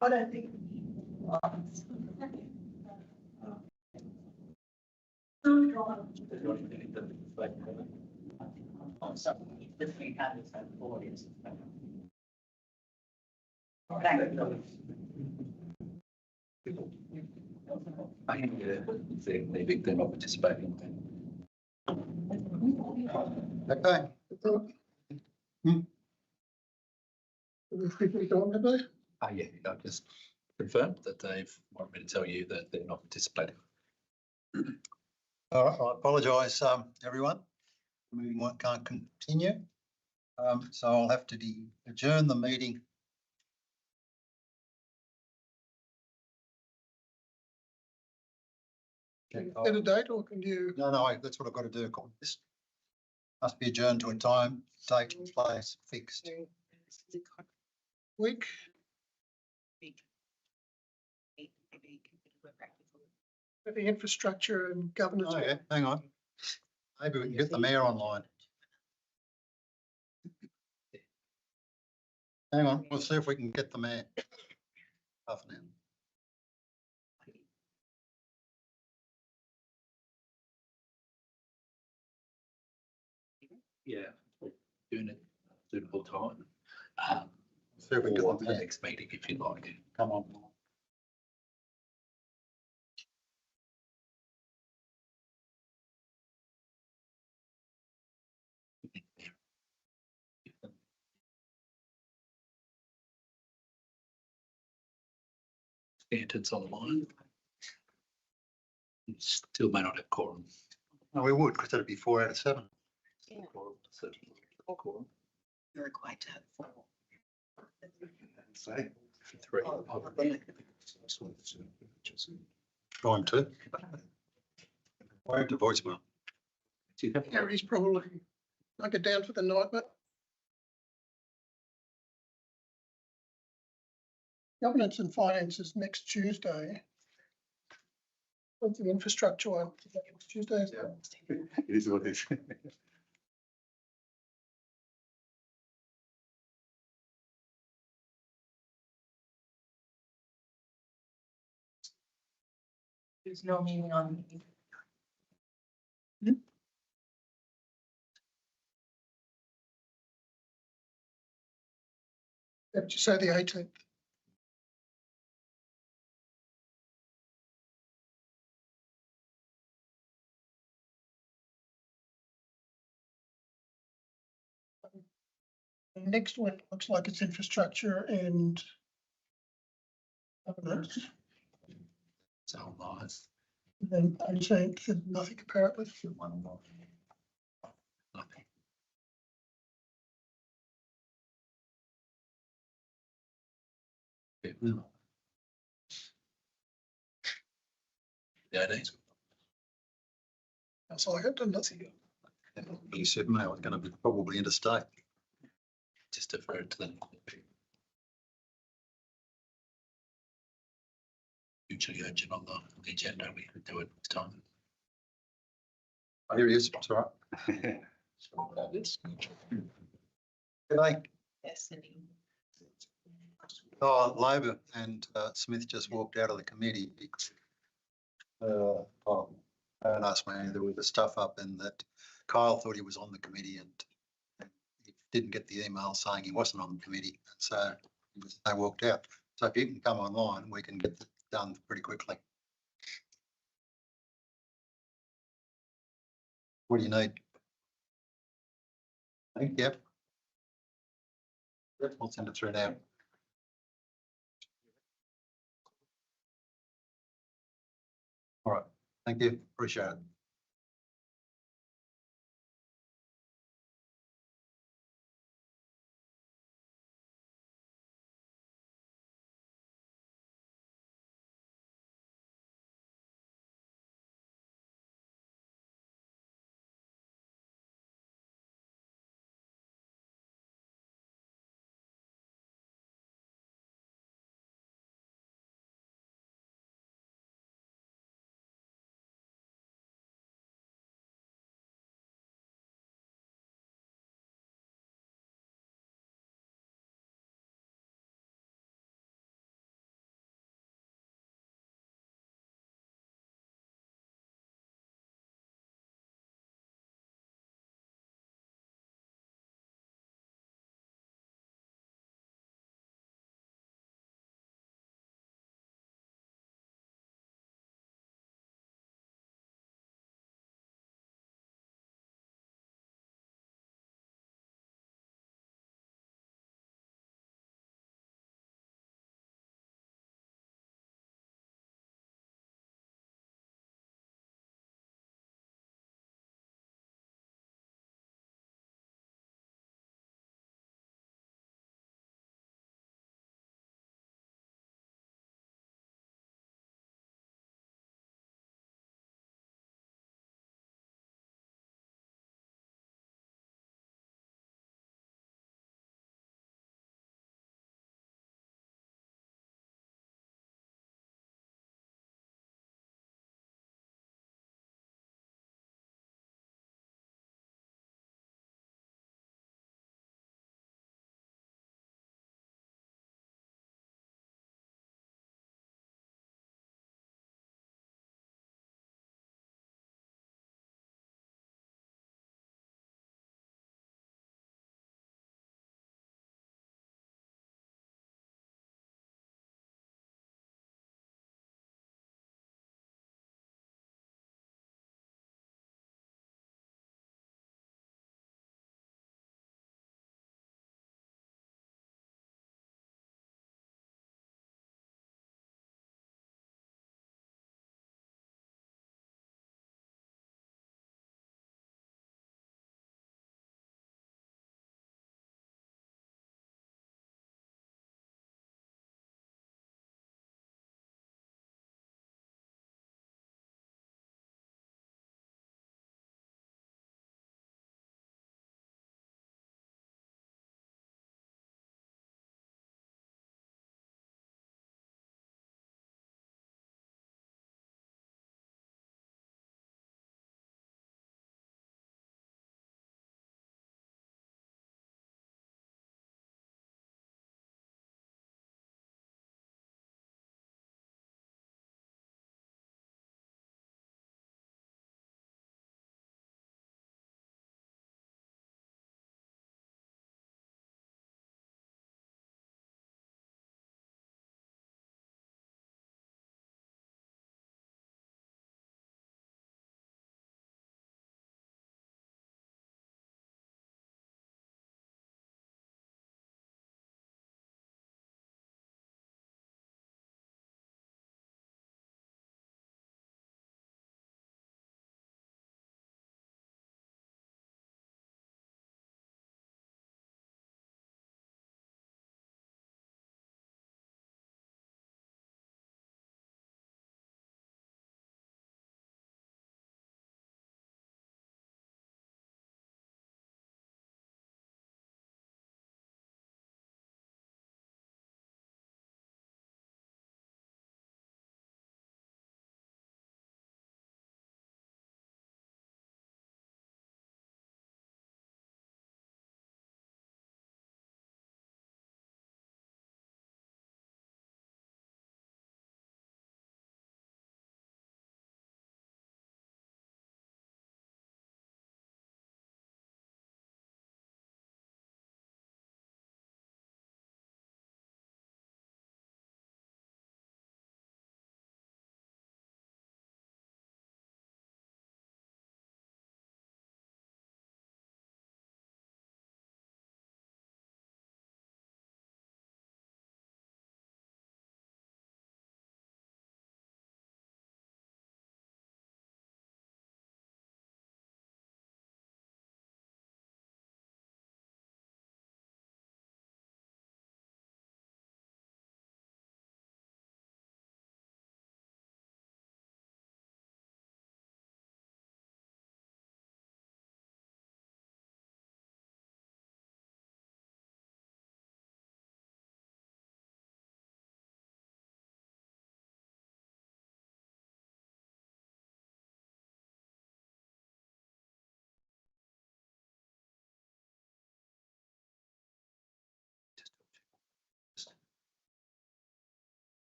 I don't think. I think they're not participating. Okay. Yeah, I've just confirmed that they've wanted me to tell you that they're not participating. All right, I apologise, everyone. The meeting can't continue. So I'll have to adjourn the meeting. Get a date, or can you? No, that's what I've got to do. This must be adjourned to a time, date, place fixed. Week. For the infrastructure and governance. Oh, yeah, hang on. Maybe we can get the mayor online. Hang on, we'll see if we can get the mayor. Half an hour. Yeah, we're doing it suitable time. See if we can Or get the the mayor. next meeting if you like. Come on. Stanton's online. Still may not have quorum. No, we would, because that'd be 4 out of 7. Yeah. Quorum. You're required to have 4. Say. Three. Trying to. Wait to voicemail. Gary's probably knock it down for the night, but. Governance and finance is next Tuesday. What's the infrastructure one? Next Tuesday. It is what it is. There's no meeting on. Did you say the 18th? The next one looks like it's infrastructure and governance. So nice. Then 18th, and nothing apparently. Nothing. Yeah, it is. That's all I got, done nothing. He said, no, it's going to be probably interstate. Just defer it to them. Hugely urgent on the agenda. We could do it this time. Oh, here he is. It's all right. G'day. Yes. Oh, Labor and Smith just walked out of the committee. And asked me, there was the stuff up and that Kyle thought he was on the committee and he didn't get the email saying he wasn't on the committee. And so they walked out. So if you can come online, we can get it done pretty quickly. What do you need? Yep. We'll send it through now. All right. Thank you. Appreciate it.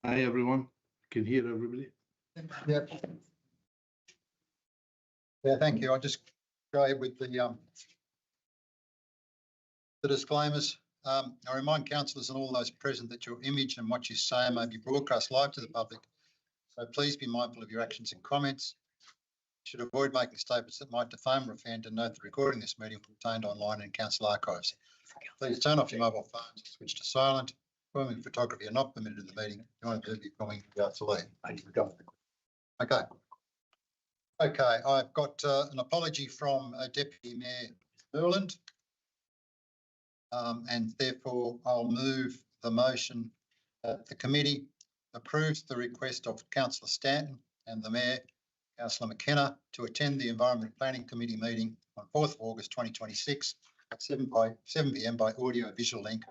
Hi, everyone. Can hear everybody. Yep. Yeah, thank you. I'll just go ahead with the disclaimers. I remind councillors and all those present that your image and what you say may be broadcast live to the public. So please be mindful of your actions and comments. You should avoid making statements that might defame or offend, and note that recording this meeting will be retained online in council archives. Please turn off your mobile phones and switch to silent. Filming and photography are not permitted in the meeting. If you want to do the filming, you have to leave. Okay. Okay, I've got an apology from Deputy Mayor Burland. And therefore I'll move the motion that the committee approves the request of Councillor Stanton and the Mayor, Councillor McKenna, to attend the Environment Planning Committee meeting on 4th of August 2026 at 7 p.m. by audio visual link,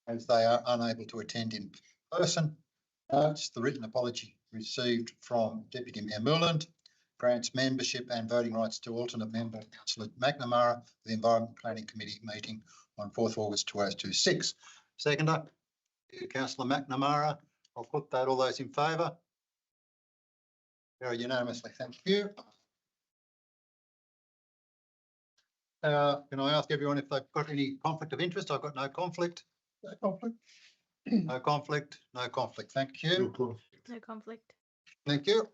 as they are unable to attend in person. Notes the written apology received from Deputy Mayor Moreland grants membership and voting rights to alternate member Councillor McNamara for the Environment Planning Committee meeting on 4th August 2026. Seconder, Councillor McNamara. I'll put that. All those in favour? Very unanimously. Thank you. Can I ask everyone if they've got any conflict of interest? I've got no conflict. No conflict. No conflict. No conflict. Thank you. No conflict. Thank you.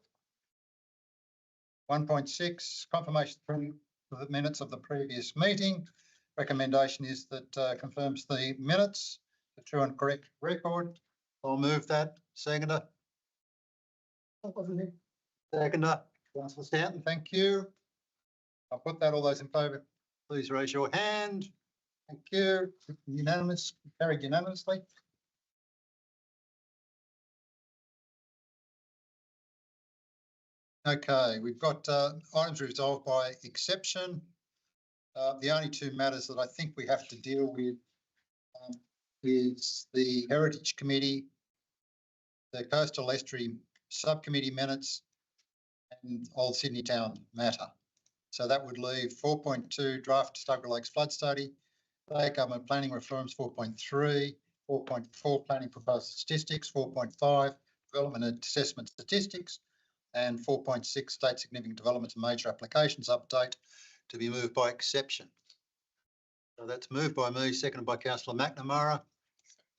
1.6, confirmation of the minutes of the previous meeting. Recommendation is that confirms the minutes, the true and correct record. I'll move that. Seconder. Seconder. Councillor Stanton, thank you. I'll put that. All those in favour, please raise your hand. Thank you. Unanimous, carried unanimously. Okay, we've got items resolved by exception. The only two matters that I think we have to deal with is the Heritage Committee, the Coastal Estuary Subcommittee minutes, and Old Sydney Town matter. So that would leave 4.2 draft Stugger Lakes flood study, state government planning reforms 4.3, 4.4 planning proposed statistics, 4.5 development and assessment statistics, and 4.6 state significant developments and major applications update to be moved by exception. So that's moved by me, seconded by Councillor McNamara.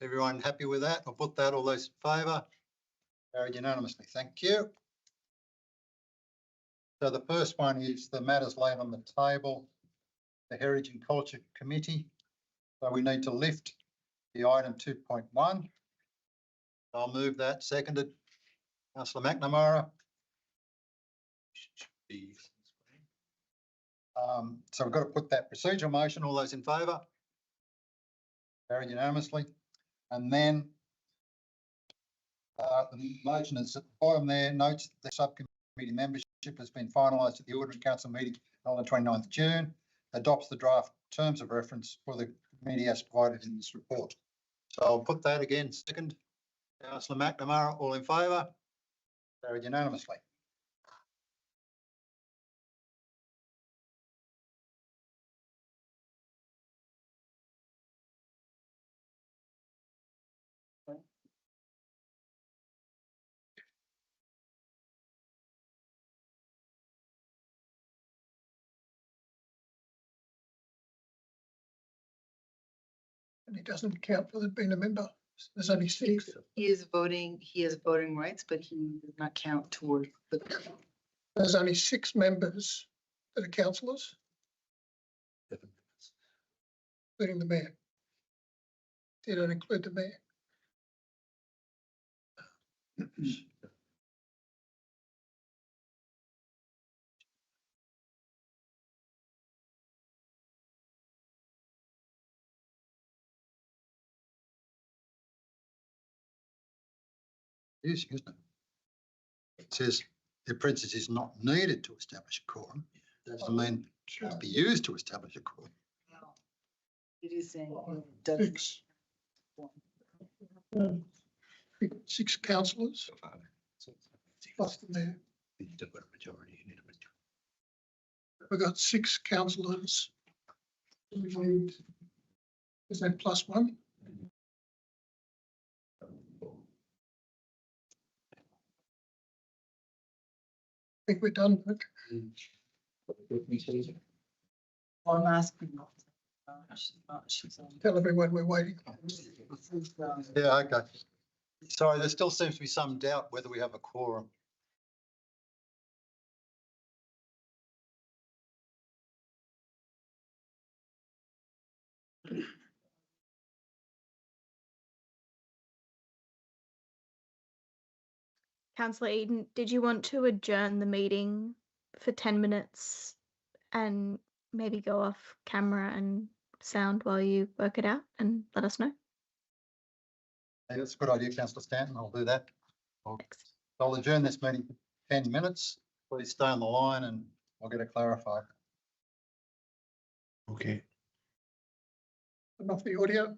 Everyone happy with that? I'll put that. All those in favour? Carried unanimously. Thank you. So the first one is the matters laid on the table, the Heritage and Culture Committee. So we need to lift the item 2.1. I'll move that. Seconded. Councillor McNamara. So we've got to put that procedural motion. All those in favour? Carried unanimously. And then the motion is at the bottom there, notes the subcommittee membership has been finalised at the Ordinary Council meeting on the 29th of June, adopts the draft terms of reference for the committee as provided in this report. So I'll put that again. Second, Councillor McNamara, all in favour? Carried unanimously. And it doesn't count for being a member. There's only 6. He has voting rights, but he does not count toward the. There's only 6 members that are councillors, including the mayor. They don't include the mayor. Yes, isn't it? It says the princess is not needed to establish a quorum. Doesn't mean it must be used to establish a quorum. It is saying it doesn't. 6. 6 councillors plus the mayor. We've got 6 councillors. We need, is that plus 1? think we're done, but I'm asking. She's on. tell everyone we're waiting. Yeah, okay. Sorry, there still seems to be some doubt whether we have a quorum. Councillor Eden, did you want to adjourn the meeting for 10 minutes and maybe go off camera and sound while you work it out and let us know? Hey, that's a good idea, councillor Stanton. I'll do that. Thanks. I'll adjourn this meeting for 10 minutes. Please stay on the line and I'll get it clarified. Okay. Enough the audio.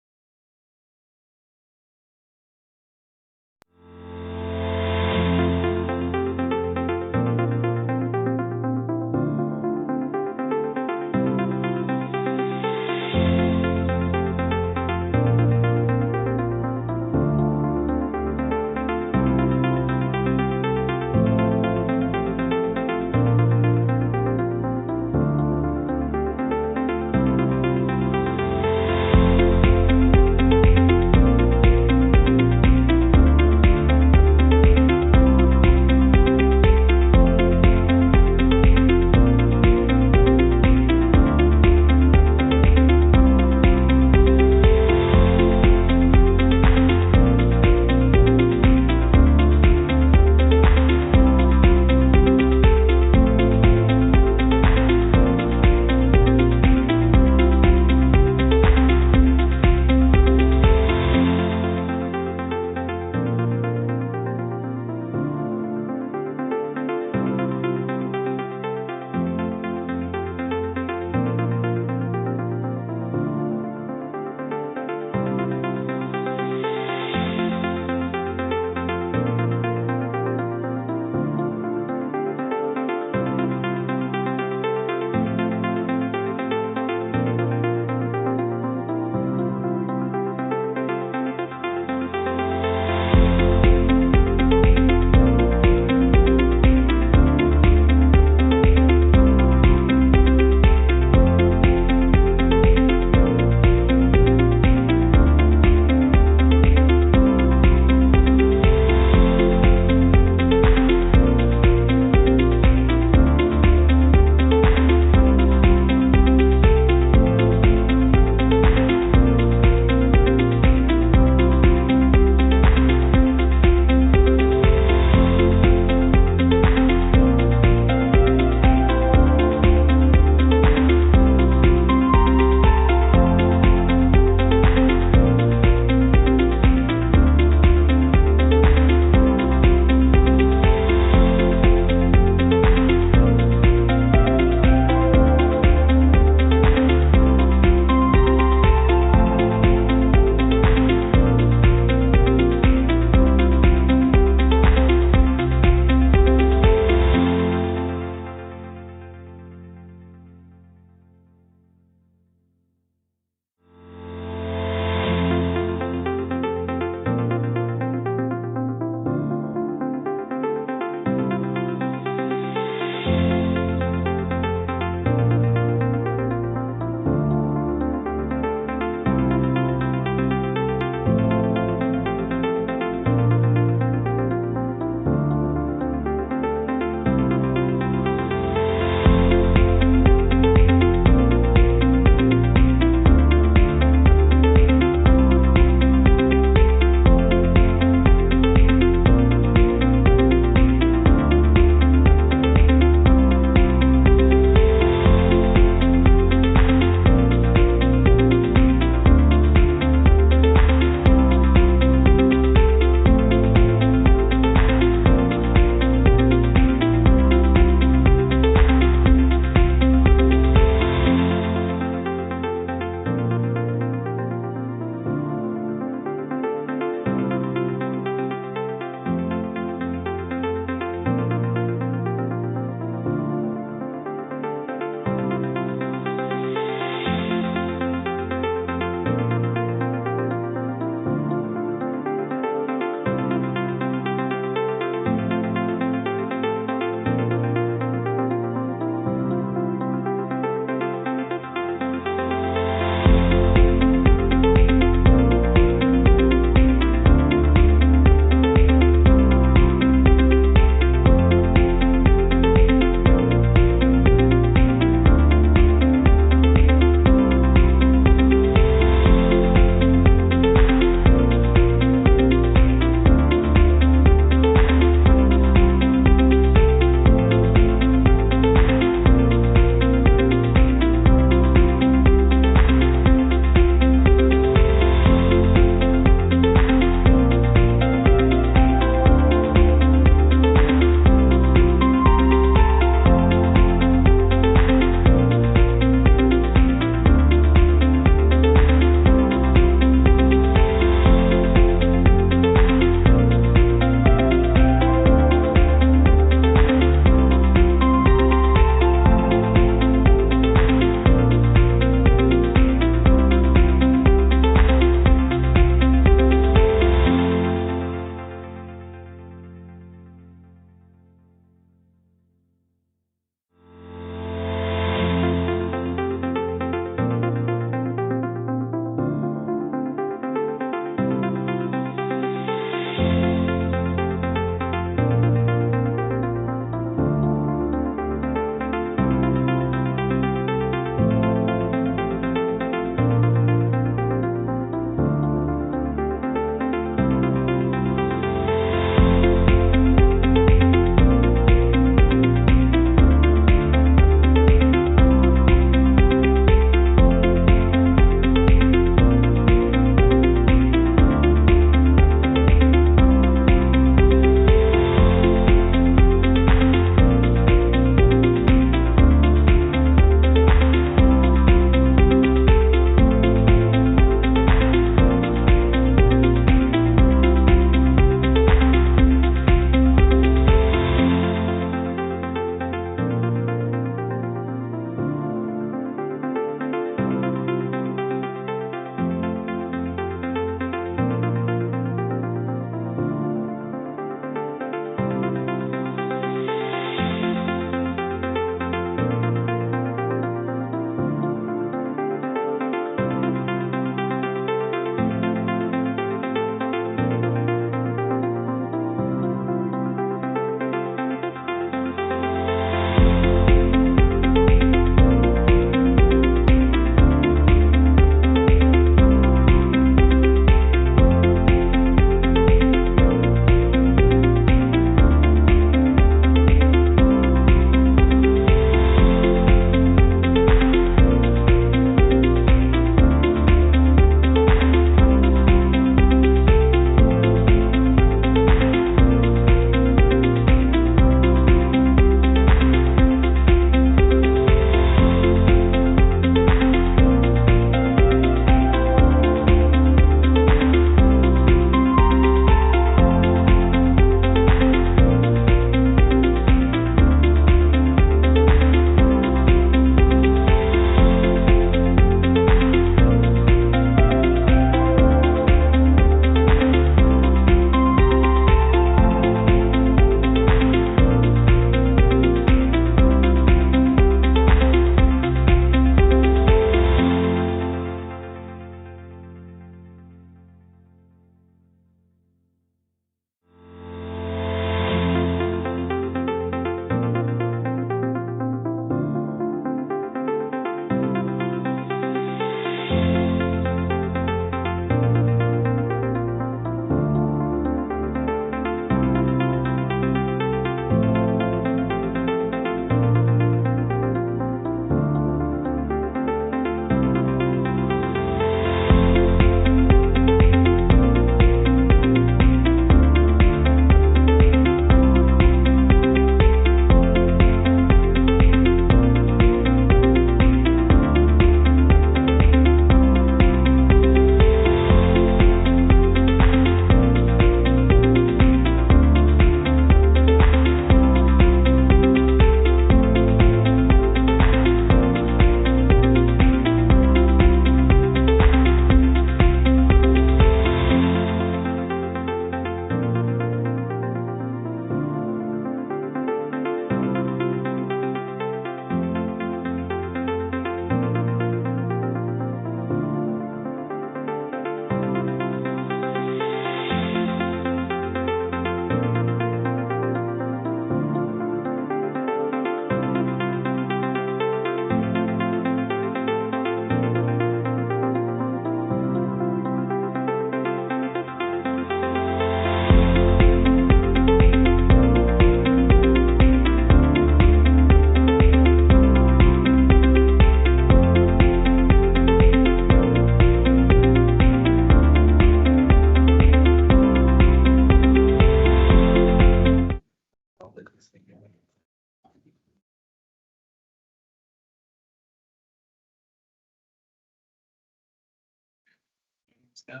Yeah.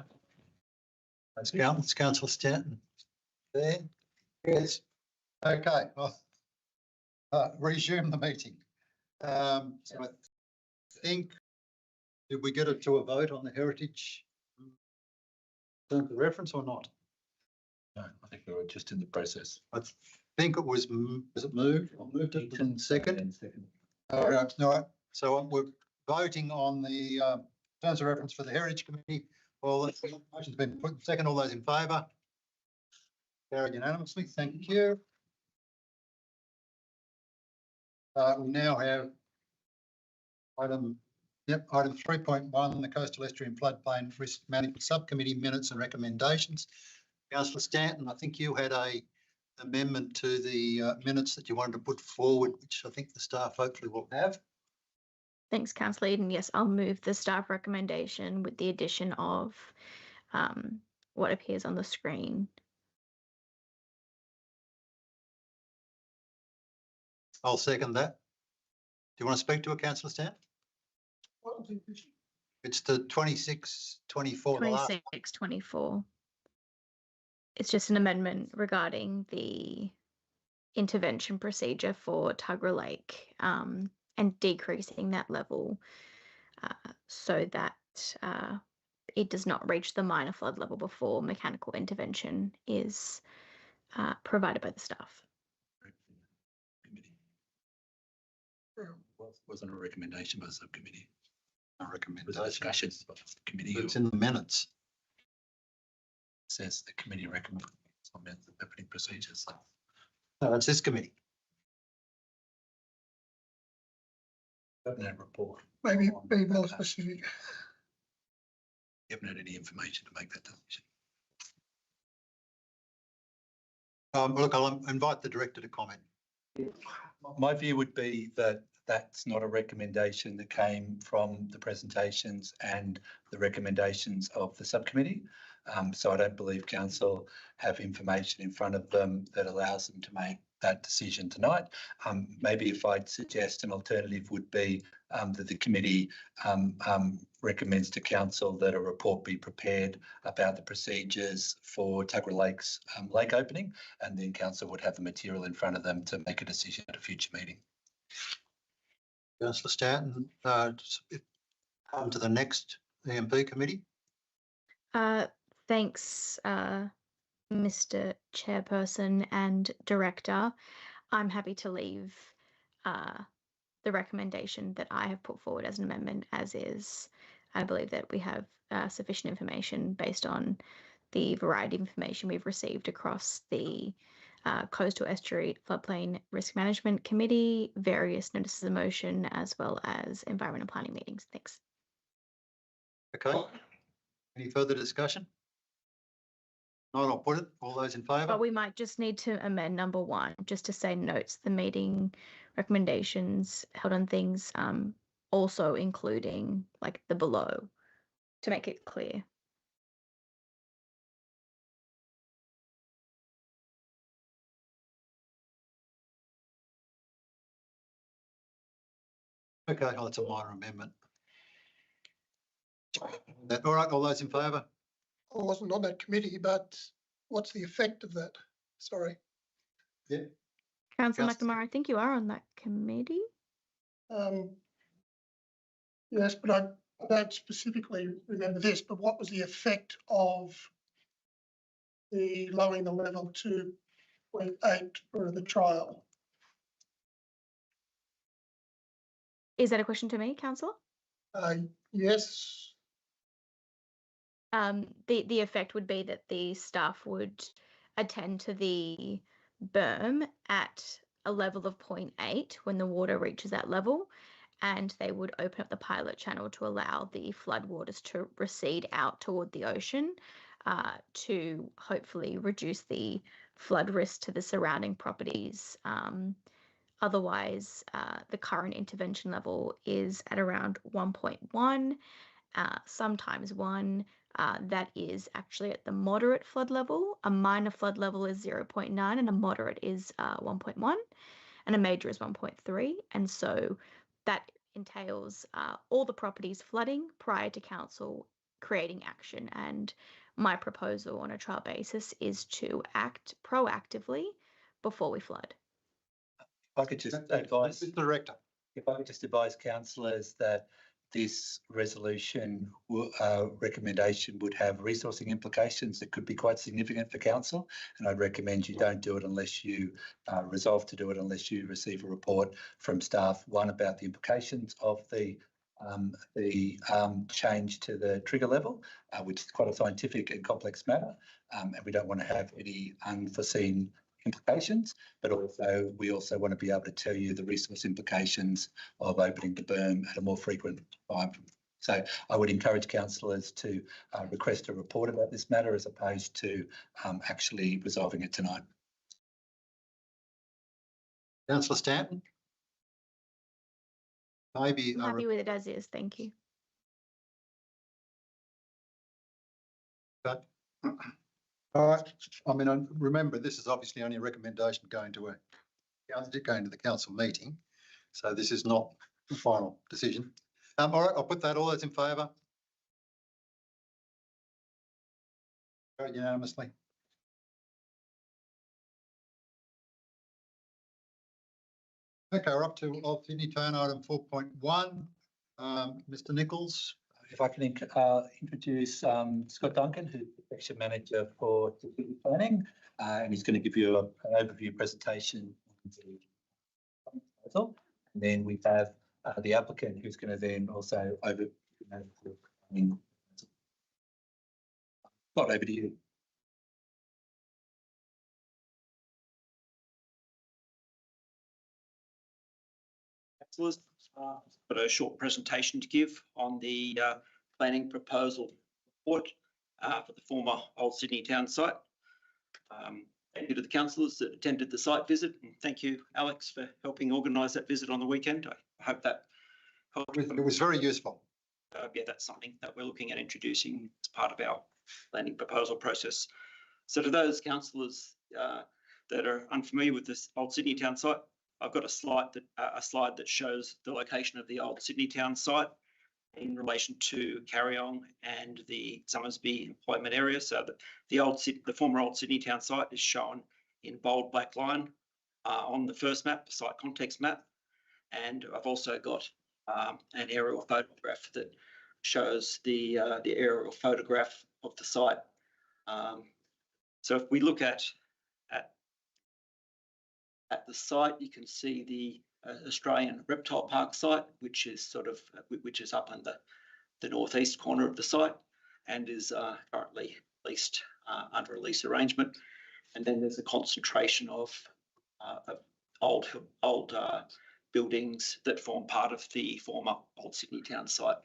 Thanks, Councillor Stanton. There? Yes. Okay, well, resume the meeting. So I think, did we get it to a vote on the heritage terms of reference or not? No, I think we were just in the process. I think it was it moved? I moved it to the second. All right. So we're voting on the terms of reference for the Heritage Committee. All the motion's been put second. All those in favour? Carried unanimously. Thank you. We now have item 3.1, the Coastal Estuary and Floodplain Risk Management Subcommittee minutes and recommendations. Councillor Stanton, I think you had a amendment to the minutes that you wanted to put forward, which I think the staff hopefully will have. Thanks, Councillor Eden. Yes, I'll move the staff recommendation with the addition of what appears on the screen. I'll second that. Do you want to speak to it, Councillor Stanton? What was the issue? It's the 26, 24. 26, 24. It's just an amendment regarding the intervention procedure for Tuggerah Lake and decreasing that level so that it does not reach the minor flood level before mechanical intervention is provided by the staff. Wasn't a recommendation by the subcommittee. A It was recommendation. a discussion by the committee. It's in the minutes. Says the committee recommends the opening procedures. No, it's this committee. No report. Maybe be more specific. You haven't had any information to make that decision. Look, I'll invite the director to comment. My view would be that that's not a recommendation that came from the presentations and the recommendations of the subcommittee. So I don't believe council have information in front of them that allows them to make that decision tonight. Maybe if I'd suggest an alternative would be that the committee recommends to council that a report be prepared about the procedures for Tuggerah Lake's lake opening, and then council would have the material in front of them to make a decision at a future meeting. Councillor Stanton, come to the next EMP committee. Thanks, Mr. Chairperson and Director. I'm happy to leave the recommendation that I have put forward as an amendment as is. I believe that we have sufficient information based on the variety of information we've received across the Coastal Estuary Floodplain Risk Management Committee, various notices of motion, as well as environmental planning meetings. Thanks. Okay. Any further discussion? Not, I'll put it. All those in favour? But we might just need to amend number 1 just to say notes the meeting recommendations held on things, also including like the below to make it clear. Okay, oh, it's a minor amendment. All right, all those in favour? I wasn't on that committee, but what's the effect of that? Sorry. Yeah. Councillor Just- McNamara, I think you are on that committee. Yes, but I don't specifically remember this, but what was the effect of the lowering the level to 0.8 for the trial? Is that a question to me, Councillor? Yes. The effect would be that the staff would attend to the berm at a level of 0.8 when the water reaches that level, and they would open up the pilot channel to allow the floodwaters to recede out toward the ocean to hopefully reduce the flood risk to the surrounding properties. Otherwise, the current intervention level is at around 1.1, sometimes 1. That is actually at the moderate flood level. A minor flood level is 0.9 and a moderate is 1.1 and a major is 1.3. And so that entails all the properties flooding prior to council creating action. And my proposal on a trial basis is to act proactively before we flood. If I could just advise, Mr. Director. if I could just advise councillors that this resolution recommendation would have resourcing implications that could be quite significant for council, and I'd recommend you don't do it unless you resolve to do it, unless you receive a report from staff, one about the implications of the change to the trigger level, which is quite a scientific and complex matter, and we don't want to have any unforeseen implications, but also we also want to be able to tell you the resource implications of opening the berm at a more frequent time. So I would encourage councillors to request a report about this matter as opposed to actually resolving it tonight. Councillor Stanton? Maybe I'm happy with it as is. Thank you. all right. I mean, remember, this is obviously only a recommendation going to the council meeting, so this is not the final decision. All right, I'll put that. All those in favour? Carried unanimously. Okay, we're up to Old Sydney Town item 4.1. Mr. Nichols. If I can introduce Scott Duncan, who's the section manager for strategic planning, and he's going to give you an overview presentation. And then we have the applicant, who's going to then also Scott, over to you. Councillors, I've got a short presentation to give on the planning proposal report for the former Old Sydney Town site. Thank you to the councillors that attended the site visit, and thank you, Alex, for helping organise that visit on the weekend. I hope that helped. It was very useful. Yeah, that's something that we're looking at introducing as part of our planning proposal process. So to those councillors that are unfamiliar with this Old Sydney Town site, I've got a slide that shows the location of the Old Sydney Town site in relation to Carryong and the Summersby employment area. So the former Old Sydney Town site is shown in bold black line on the first map, the site context map. And I've also got an aerial photograph that shows the aerial photograph of the site. So if we look at the site, you can see the Australian Reptile Park site, which is up in the northeast corner of the site and is currently leased under a lease arrangement. And then there's a concentration of old buildings that form part of the former Old Sydney Town site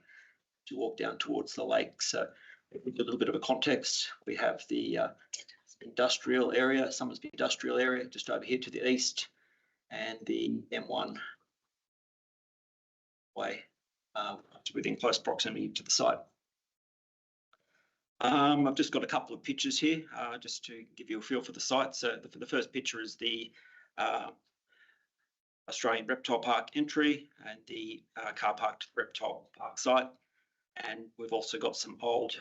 to walk down towards the lake. So if we do a little bit of a context, we have the industrial area, Summersby industrial area just over here to the east, and the M1 way within close proximity to the site. I've just got a couple of pictures here just to give you a feel for the site. So the first picture is the Australian Reptile Park entry and the car park to the Reptile Park site. And we've also got some old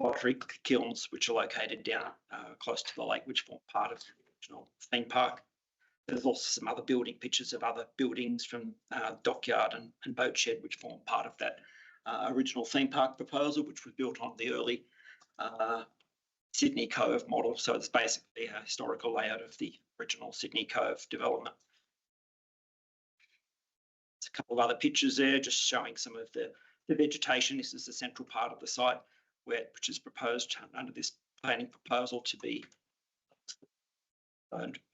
pottery kilns which are located down close to the lake, which form part of the original theme park. There's also some other building pictures of other buildings from dockyard and boat shed, which form part of that original theme park proposal, which was built on the early Sydney Cove model. So it's basically a historical layout of the original Sydney Cove development. There's a couple of other pictures there just showing some of the vegetation. This is the central part of the site, which is proposed under this planning proposal to be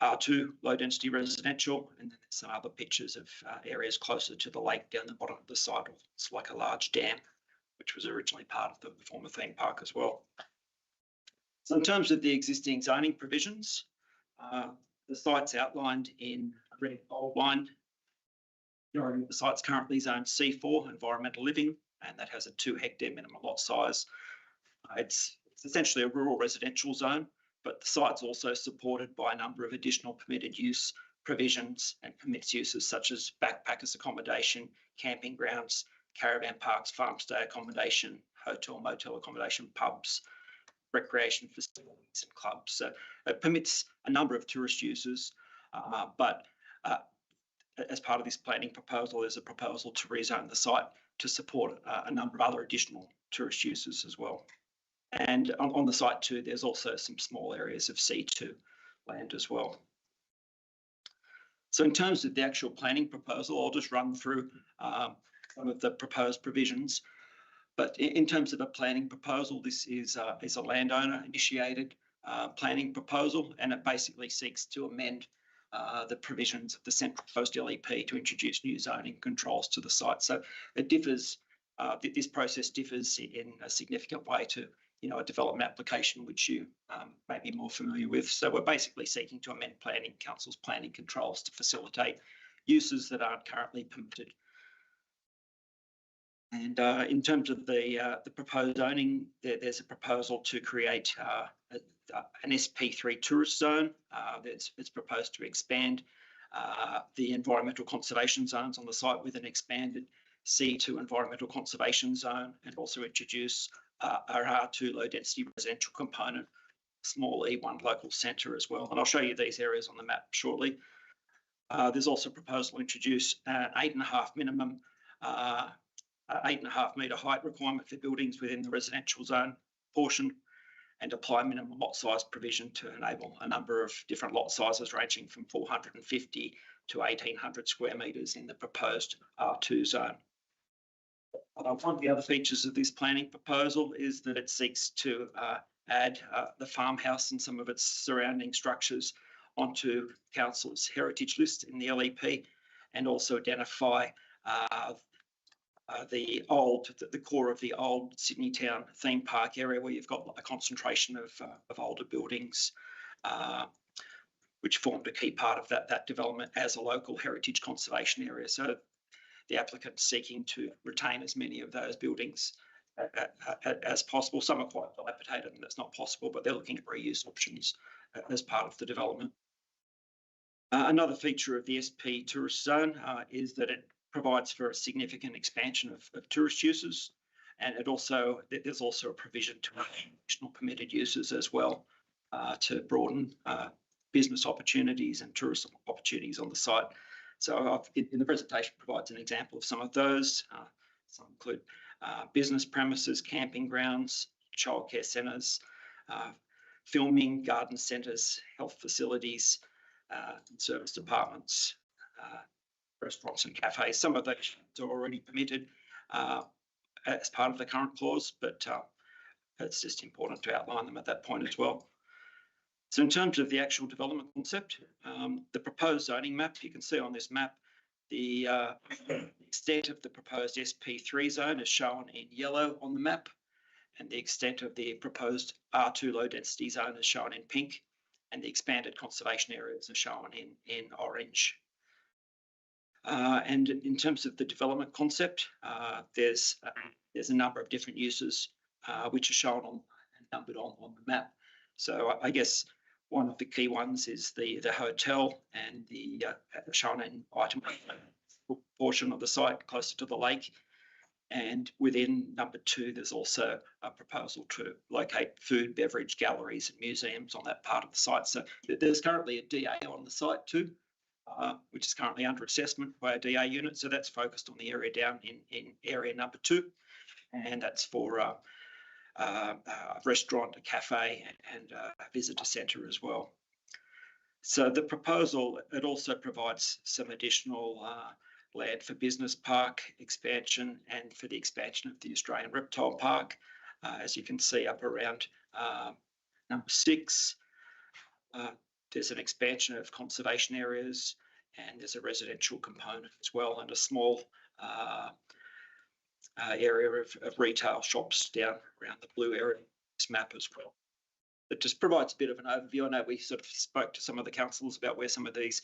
R2, low density residential, and then there's some other pictures of areas closer to the lake down the bottom of the site. It's like a large dam, which was originally part of the former theme park as well. So in terms of the existing zoning provisions, the site's outlined in a red bold line. The site's currently zoned C4, environmental living, and that has a 2 hectare minimum lot size. It's essentially a rural residential zone, but the site's also supported by a number of additional permitted use provisions and permits uses such as backpackers accommodation, camping grounds, caravan parks, farm stay accommodation, hotel, motel accommodation, pubs, recreation facilities and clubs. So it permits a number of tourist users, but as part of this planning proposal, there's a proposal to rezone the site to support a number of other additional tourist uses as well. And on the site too, there's also some small areas of C2 land as well. So in terms of the actual planning proposal, I'll just run through some of the proposed provisions. But in terms of a planning proposal, this is a landowner initiated planning proposal, and it basically seeks to amend the provisions of the Central Coast LEP to introduce new zoning controls to the site. So it differs, this process differs in a significant way to a development application, which you may be more familiar with. So we're basically seeking to amend Planning Council's planning controls to facilitate uses that aren't currently permitted. And in terms of the proposed zoning, there's a proposal to create an SP3 tourist zone. It's proposed to expand the environmental conservation zones on the site with an expanded C2 environmental conservation zone, and also introduce our R2 low density residential component, small E1 local centre as well. And I'll show you these areas on the map shortly. There's also a proposal to introduce an 8.5 minimum 8.5 metre height requirement for buildings within the residential zone portion, and apply minimum lot size provision to enable a number of different lot sizes ranging from 450 to 1,800 square metres in the proposed R2 zone. One of the other features of this planning proposal is that it seeks to add the farmhouse and some of its surrounding structures onto Council's heritage list in the LEP, and also identify the core of the old Sydney Town theme park area, where you've got a concentration of older buildings, which formed a key part of that development as a local heritage conservation area. So the applicant's seeking to retain as many of those buildings as possible. Some are quite dilapidated and that's not possible, but they're looking at reuse options as part of the development. Another feature of the SP tourist zone is that it provides for a significant expansion of tourist uses, and there's also a provision to additional permitted uses as well to broaden business opportunities and tourism opportunities on the site. So in the presentation provides an example of some of those. Some include business premises, camping grounds, childcare centres, filming, garden centres, health facilities, and service departments, restaurants and cafes. Some of those are already permitted as part of the current clause, but it's just important to outline them at that point as well. So in terms of the actual development concept, the proposed zoning map, you can see on this map, the extent of the proposed SP3 zone is shown in yellow on the map, and the extent of the proposed R2 low density zone is shown in pink, and the expanded conservation areas are shown in orange. And in terms of the development concept, there's a number of different uses which are shown and numbered on the map. So I guess one of the key ones is the hotel, and the shown in item portion of the site closer to the lake. And within number 2, there's also a proposal to locate food, beverage, galleries and museums on that part of the site. So there's currently a DA on the site too, which is currently under assessment by a DA unit. So that's focused on the area down in area number 2. And that's for a restaurant, a cafe and a visitor centre as well. So the proposal, it also provides some additional land for business park expansion and for the expansion of the Australian Reptile Park. As you can see up around number 6, there's an expansion of conservation areas, and there's a residential component as well, and a small area of retail shops down around the blue area of this map as well. It just provides a bit of an overview. I know we sort of spoke to some of the councillors about where some of these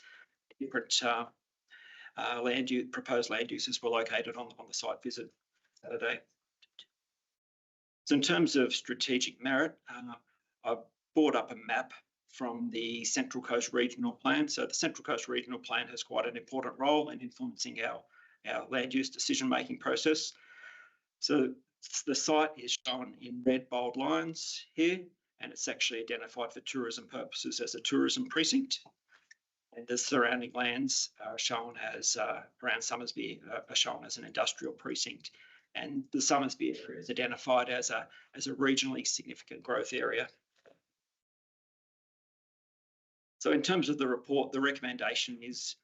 different proposed land uses were located on the site visit Saturday. So in terms of strategic merit, I've brought up a map from the Central Coast Regional Plan. So the Central Coast Regional Plan has quite an important role in influencing our land use decision-making process. So The site is shown in red bold lines here, and it's actually identified for tourism purposes as a tourism precinct. And the surrounding lands are shown as around Summersby are shown as an industrial precinct, and the Summersby area is identified as a regionally significant growth area. So in terms of the report, the recommendation is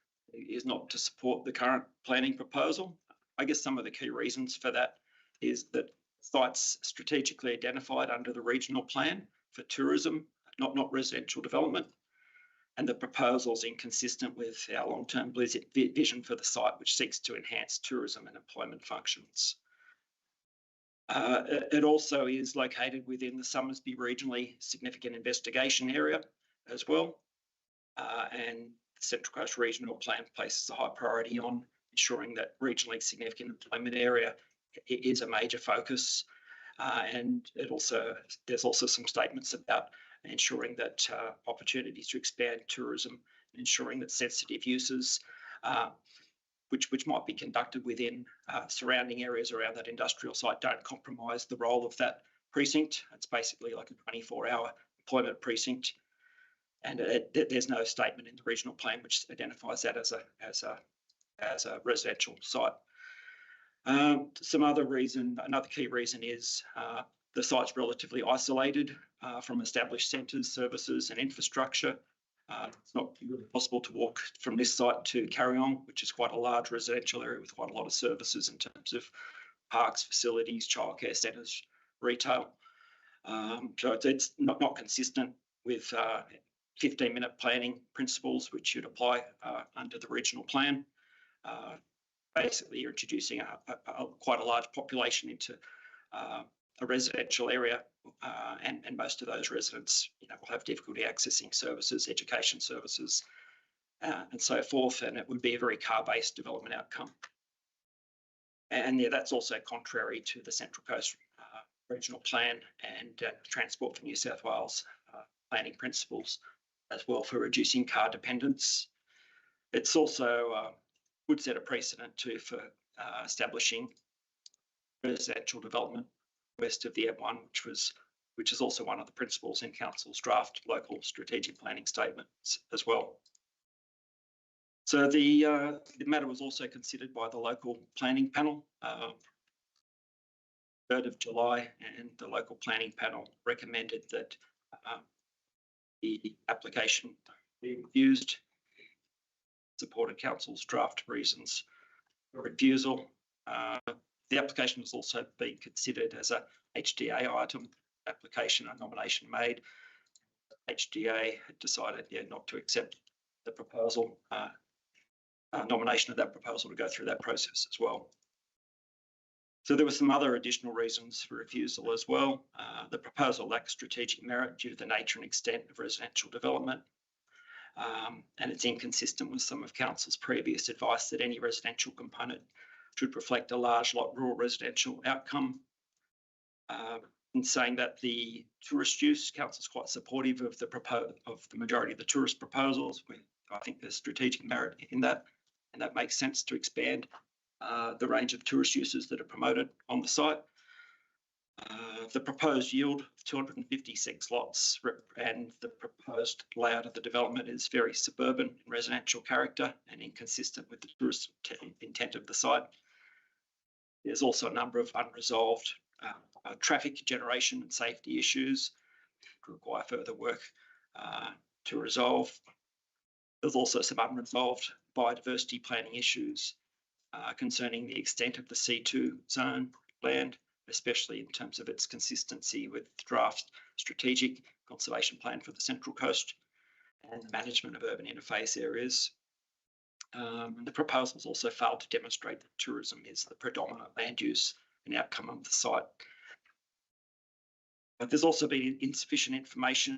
not to support the current planning proposal. I guess some of the key reasons for that is that sites strategically identified under the regional plan for tourism, not residential development, and the proposal is inconsistent with our long-term vision for the site, which seeks to enhance tourism and employment functions. It also is located within the Summersby regionally significant investigation area as well. And the Central Coast Regional Plan places a high priority on ensuring that regionally significant employment area is a major focus. And there's also some statements about ensuring that opportunities to expand tourism, ensuring that sensitive uses, which might be conducted within surrounding areas around that industrial site, don't compromise the role of that precinct. It's basically like a 24-hour employment precinct. And there's no statement in the regional plan which identifies that as a residential site. Another key reason is the site's relatively isolated from established centres, services and infrastructure. It's not really possible to walk from this site to Carryong, which is quite a large residential area with quite a lot of services in terms of parks, facilities, childcare centres, retail. So it's not consistent with 15-minute planning principles, which you'd apply under the regional plan. Basically, you're introducing quite a large population into a residential area, and most of those residents, will have difficulty accessing services, education services, and so forth. And it would be a very car-based development outcome. And that's also contrary to the Central Coast Regional Plan and Transport for New South Wales planning principles as well for reducing car dependence. It's also would set a precedent too for establishing residential development west of the M1, which is also one of the principles in Council's draft local strategic planning statements as well. So the matter was also considered by the local planning panel 3rd of July, and the local planning panel recommended that the application be refused, supported Council's draft reasons for refusal. The application was also being considered as a HDA item application, a nomination made. HDA had decided not to accept the proposal, nomination of that proposal to go through that process as well. So there were some other additional reasons for refusal as well. The proposal lacks strategic merit due to the nature and extent of residential development. And it's inconsistent with some of Council's previous advice that any residential component should reflect a large lot rural residential outcome. In saying that the tourist use, Council's quite supportive of the majority of the tourist proposals. I think there's strategic merit in that, and that makes sense to expand the range of tourist uses that are promoted on the site. The proposed yield of 256 lots and the proposed layout of the development is very suburban in residential character and inconsistent with the tourist intent of the site. There's also a number of unresolved traffic generation and safety issues that require further work to resolve. There's also some unresolved biodiversity planning issues concerning the extent of the C2 zone land, especially in terms of its consistency with the draft strategic conservation plan for the Central Coast and the management of urban interface areas. The proposals also failed to demonstrate that tourism is the predominant land use and outcome of the site. But there's also been insufficient information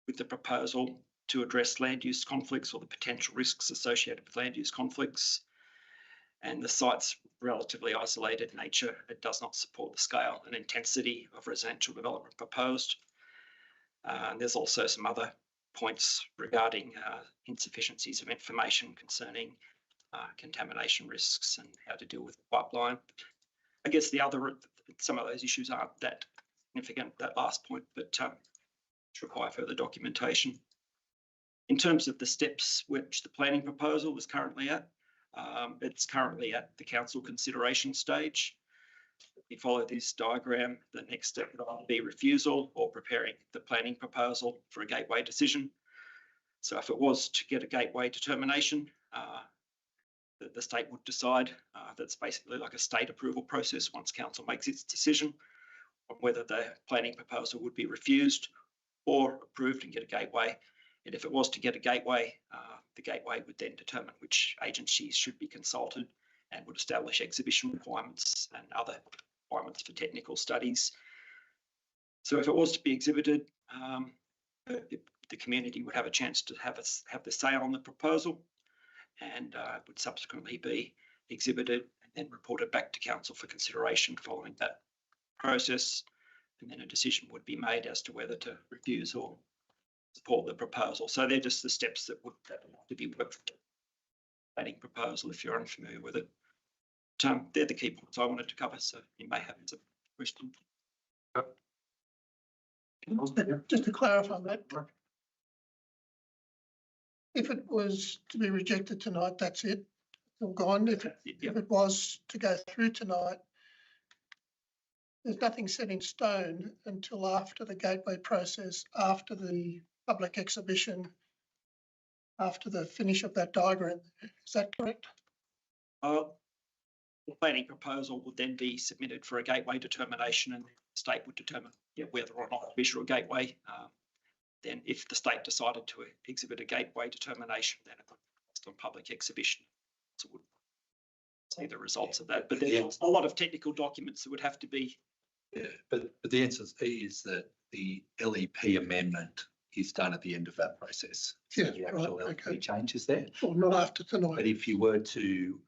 with the proposal to address land use conflicts or the potential risks associated with land use conflicts. And the site's relatively isolated nature, it does not support the scale and intensity of residential development proposed. There's also some other points regarding insufficiencies of information concerning contamination risks and how to deal with the pipeline. I guess some of those issues aren't that significant, that last point, but require further documentation. In terms of the steps which the planning proposal is currently at, it's currently at the council consideration stage. If you follow this diagram, the next step would either be refusal or preparing the planning proposal for a gateway decision. So if it was to get a gateway determination, the state would decide. That's basically like a state approval process once council makes its decision on whether the planning proposal would be refused or approved and get a gateway. And if it was to get a gateway, the gateway would then determine which agencies should be consulted and would establish exhibition requirements and other requirements for technical studies. So if it was to be exhibited, the community would have a chance to have the say on the proposal, and would subsequently be exhibited and then reported back to council for consideration following that process. And then a decision would be made as to whether to refuse or support the proposal. So they're just the steps that would have to be worked through. Planning proposal, if you're unfamiliar with it. They're the key points I wanted to cover, so you may have some questions. Just to clarify that, if it was to be rejected tonight, that's it, it's all gone. If it was to go through tonight, there's nothing set in stone until after the gateway process, after the public exhibition, after the finish of that diagram. Is that correct? The planning proposal would then be submitted for a gateway determination, and the state would determine whether or not to issue a gateway. Then if the state decided to exhibit a gateway determination, then it would be based on public exhibition. So we'll see the results of that. But there's a lot of technical documents that would have to be. Yeah, but the answer is that the LEP amendment is done at the end of that process. So Yeah, the actual right, LEP okay. change is there. Or not after tonight? But if you were to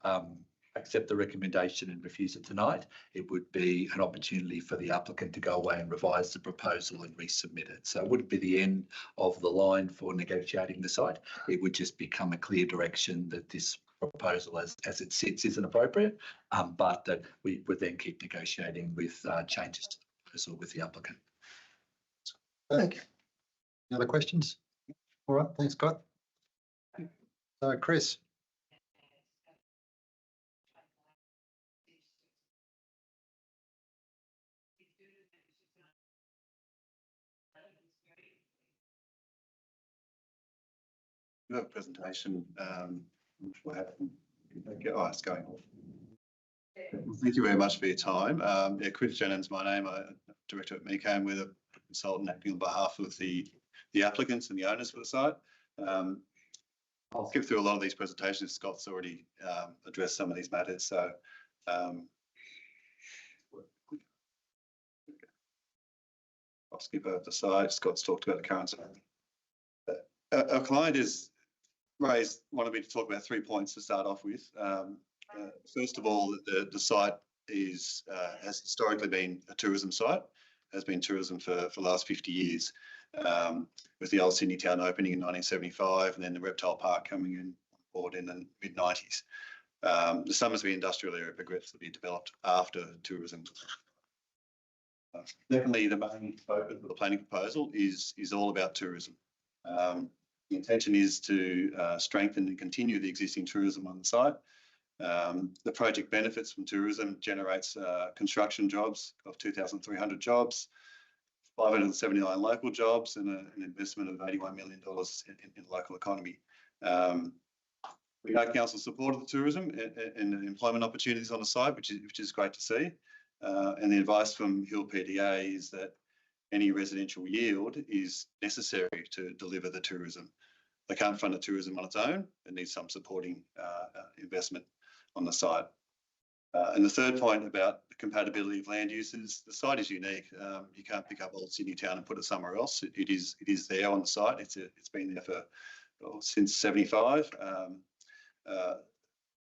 accept the recommendation and refuse it tonight, it would be an opportunity for the applicant to go away and revise the proposal and resubmit it. So it wouldn't be the end of the line for negotiating the site. It would just become a clear direction that this proposal as it sits isn't appropriate, but that we would then keep negotiating with changes to the proposal with the applicant. Thank you. Any other questions? All right, thanks, Scott. Chris. You have a presentation. What happened? Okay. Oh, it's going off. Well, thank you very much for your time. Yeah, Chris Jennings, my name. I'm director at MECAM, with a consultant acting on behalf of the applicants and the owners for the site. I'll skip through a lot of these presentations. Scott's already addressed some of these matters. So I'll skip over the site. Scott's talked about the current site. Our client is wanted me to talk about 3 points to start off with. First of all, the site has historically been a tourism site, has been tourism for the last 50 years, with the old Sydney town opening in 1975 and then the reptile park coming in board in the mid-90s. The Summersby industrial area progressively developed after tourism. Definitely the main focus of the planning proposal is all about tourism. The intention is to strengthen and continue the existing tourism on the site. The project benefits from tourism, generates construction jobs of 2,300 jobs, 579 local jobs, and an investment of $81 million in the local economy. We know council supported the tourism and the employment opportunities on the site, which is great to see. And the advice from Hill PDA is that any residential yield is necessary to deliver the tourism. They can't fund the tourism on its own. It needs some supporting investment on the site. And the third point about the compatibility of land uses, the site is unique. You can't pick up old Sydney town and put it somewhere else. It is there on the site. It's been there for since 75. The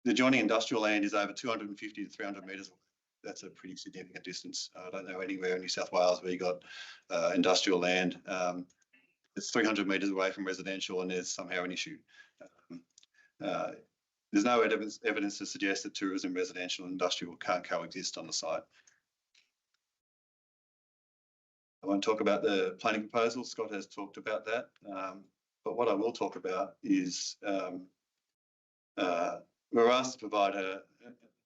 adjoining industrial land is over 250 to 300 metres away. That's a pretty significant distance. I don't know anywhere in New South Wales where you got industrial land. It's 300 metres away from residential, and there's somehow an issue. There's no evidence to suggest that tourism, residential and industrial can't coexist on the site. I won't talk about the planning proposal. Scott has talked about that. But what I will talk about is we're asked to provide a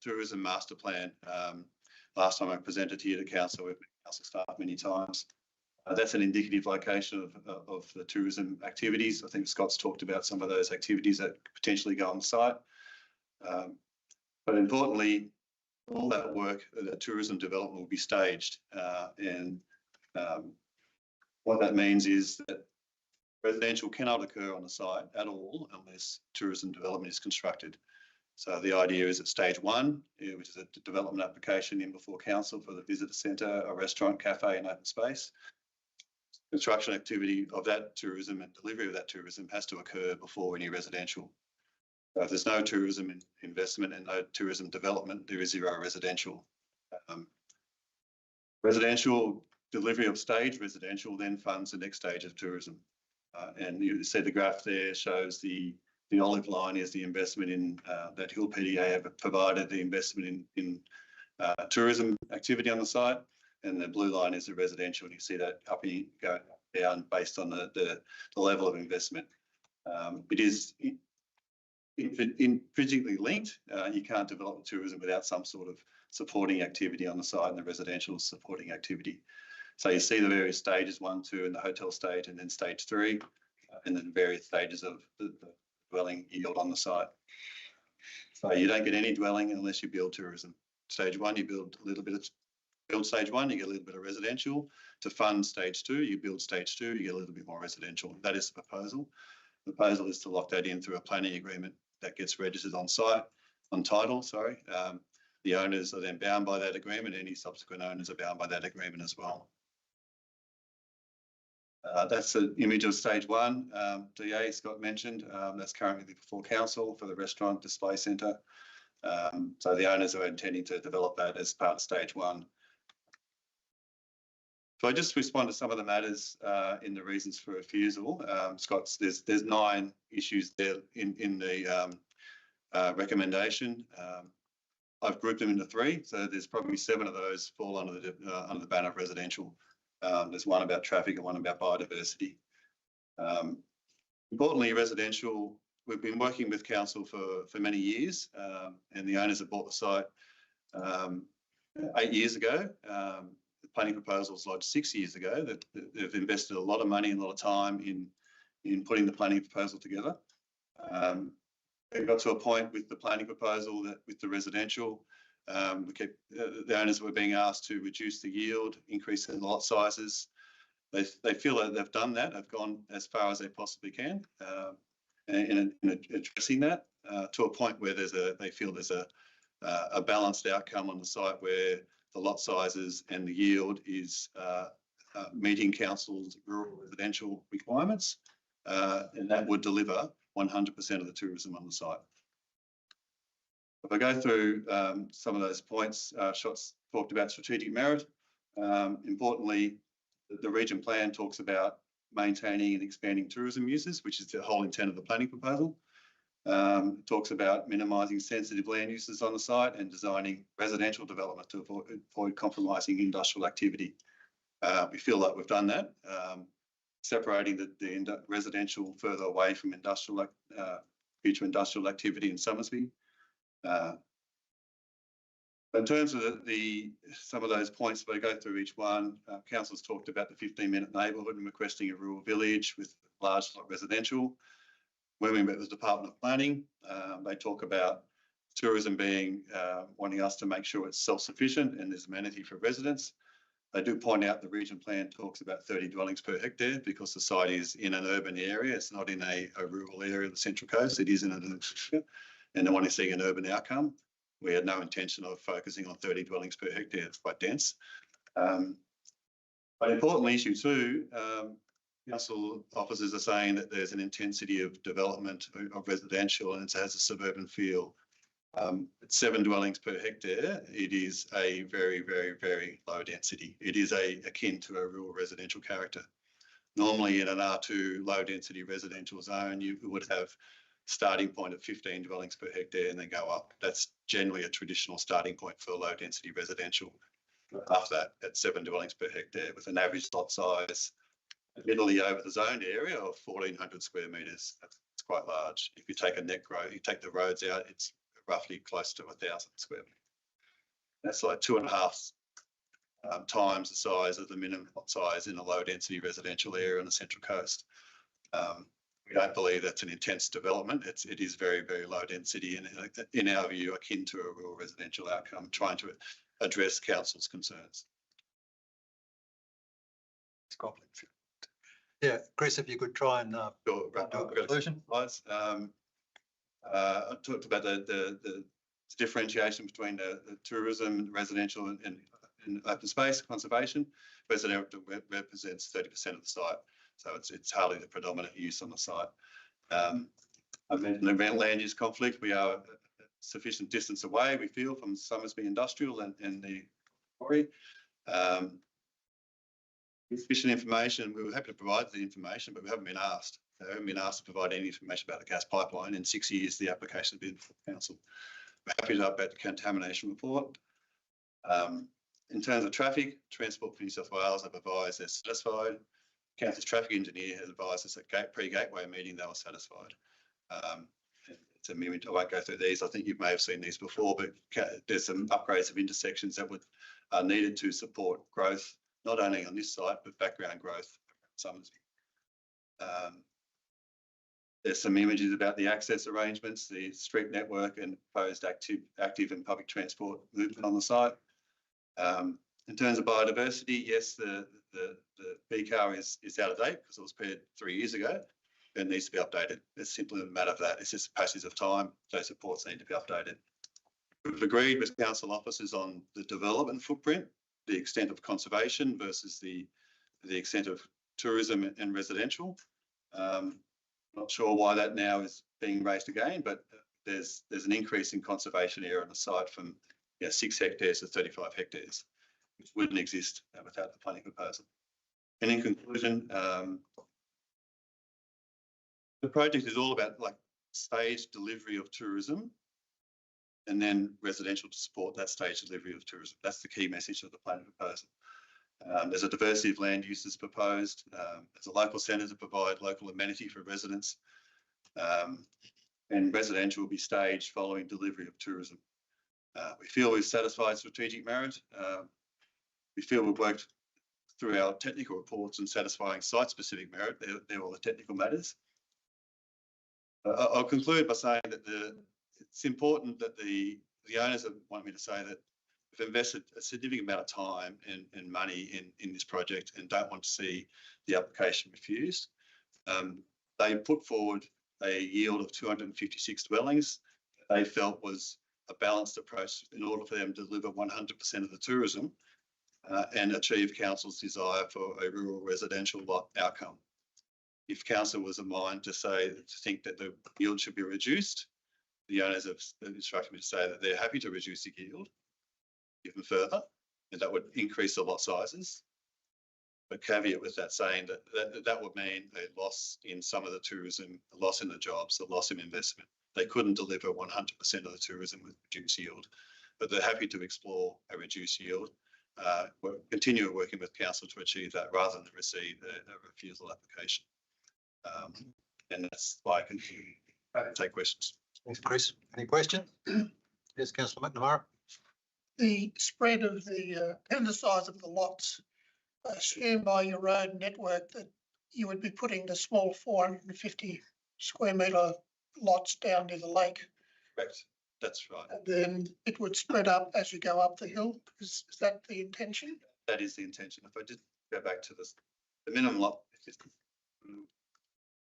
tourism master plan. Last time I presented to you to council, with council staff many times. That's an indicative location of the tourism activities. I think Scott's talked about some of those activities that potentially go on site. But importantly, all that work, the tourism development will be staged. What that means is that residential cannot occur on the site at all unless tourism development is constructed. So the idea is at stage 1, which is a development application in before council for the visitor centre, a restaurant, cafe and open space. Construction activity of that tourism and delivery of that tourism has to occur before any residential. So if there's no tourism investment and no tourism development, there is zero residential. Residential delivery of stage residential then funds the next stage of tourism. And you see the graph there shows the olive line is the investment in that Hill PDA have provided the investment in tourism activity on the site, and the blue line is the residential. And you see that up and going down based on the level of investment. It is intrinsically linked. You can't develop tourism without some sort of supporting activity on the site, and the residential supporting activity. So you see the various stages, 1, 2 in the hotel stage, and then stage 3, and then various stages of the dwelling yield on the site. So you don't get any dwelling unless you build tourism. Stage 1, you build a little bit of, stage 1, you get a little bit of residential. To fund stage 2, you build stage 2, you get a little bit more residential. That is the proposal. The proposal is to lock that in through a planning agreement that gets registered on site, on title, sorry. The owners are then bound by that agreement. Any subsequent owners are bound by that agreement as well. That's the image of stage 1. DA, Scott mentioned, that's currently before council for the restaurant display centre. So the owners are intending to develop that as part of stage 1. So I just respond to some of the matters in the reasons for refusal. Scott's, there's 9 issues there in the recommendation. I've grouped them into 3, so there's probably 7 of those fall under the banner of residential. There's one about traffic and one about biodiversity. Importantly, residential, we've been working with council for many years, and the owners have bought the site 8 years ago. The planning proposal was lodged 6 years ago. That they've invested a lot of money and a lot of time in putting the planning proposal together. It got to a point with the planning proposal that with the residential, the owners were being asked to reduce the yield, increase the lot sizes. They feel that they've done that. They've gone as far as they possibly can in addressing that to a point where they feel there's a balanced outcome on the site where the lot sizes and the yield is meeting council's rural residential requirements, and that would deliver 100% of the tourism on the site. If I go through some of those points, Shots talked about strategic merit. Importantly, the region plan talks about maintaining and expanding tourism uses, which is the whole intent of the planning proposal. It talks about minimising sensitive land uses on the site and designing residential development to avoid compromising industrial activity. We feel like we've done that, separating the residential further away from industrial, future industrial activity in Somersby. In terms of some of those points, if I go through each one, council's talked about the 15-minute neighbourhood and requesting a rural village with large residential. When we met with the Department of Planning, they talk about tourism being wanting us to make sure it's self-sufficient and there's amenity for residents. They do point out the region plan talks about 30 dwellings per hectare because the site is in an urban area. It's not in a rural area of the Central Coast. It is in an urban, and they want to see an urban outcome. We had no intention of focusing on 30 dwellings per hectare. It's quite dense. But importantly, issue 2, council officers are saying that there's an intensity of development of residential and it has a suburban feel. At 7 dwellings per hectare, it is a very, very, very low density. It is akin to a rural residential character. Normally in an R2 low density residential zone, you would have starting point at 15 dwellings per hectare and then go up. That's generally a traditional starting point for low density residential. After that, at 7 dwellings per hectare with an average lot size admittedly over the zoned area of 1,400 square metres. It's quite large. If you take a net growth, you take the roads out, it's roughly close to 1,000 square metres. That's like 2.5 times the size of the minimum lot size in a low density residential area on the Central Coast. We don't believe that's an intense development. It is very, very low density and in our view akin to a rural residential outcome, trying to address council's concerns. Yeah, Chris, if you could try and do a conclusion. I talked about the differentiation between the tourism, residential and open space conservation. Residential represents 30% of the site, so it's hardly the predominant use on the site. I mentioned the land use conflict. We are a sufficient distance away, we feel, from Somersby Industrial and the quarry. Sufficient information. We were happy to provide the information, but we haven't been asked. They haven't been asked to provide any information about the gas pipeline. In 6 years, the application has been for council. We're happy to update the contamination report. In terms of traffic, Transport for New South Wales have advised they're satisfied. Council's traffic engineer has advised us at pre-gateway meeting they were satisfied. It's a image. I won't go through these. I think you may have seen these before, but there's some upgrades of intersections that are needed to support growth, not only on this site, but background growth around Somersby. There's some images about the access arrangements, the street network and proposed active and public transport movement on the site. In terms of biodiversity, yes, the BCAR is out of date because it was prepared 3 years ago. It needs to be updated. It's simply a matter of that. It's just a passage of time. Those reports need to be updated. We've agreed with council officers on the development footprint, the extent of conservation versus the extent of tourism and residential. Not sure why that now is being raised again, but there's an increase in conservation area on the site from 6 hectares to 35 hectares, which wouldn't exist without the planning proposal. And in conclusion, the project is all about like staged delivery of tourism and then residential to support that staged delivery of tourism. That's the key message of the planning proposal. There's a diversity of land uses proposed. There's a local centre to provide local amenity for residents. And residential will be staged following delivery of tourism. We feel we've satisfied strategic merit. We feel we've worked through our technical reports and satisfying site-specific merit. They're all the technical matters. I'll conclude by saying that it's important that the owners want me to say that we've invested a significant amount of time and money in this project and don't want to see the application refused. They put forward a yield of 256 dwellings they felt was a balanced approach in order for them to deliver 100% of the tourism and achieve council's desire for a rural residential lot outcome. If council was of mind to think that the yield should be reduced, the owners have instructed me to say that they're happy to reduce the yield even further, and that would increase the lot sizes. But caveat with that saying that would mean a loss in some of the tourism, a loss in the jobs, a loss in investment. They couldn't deliver 100% of the tourism with reduced yield, but they're happy to explore a reduced yield. We'll continue working with council to achieve that rather than receive a refusal application. And that's why I can take questions. Thanks, Chris. Any questions? Yes, Councillor McNamara. The spread of and the size of the lots, I assume by your road network that you would be putting the small 450 square metre lots down near the lake. Correct. That's right. And then it would spread up as you go up the hill. Is that the intention? That is the intention. If I just go back to the minimum lot,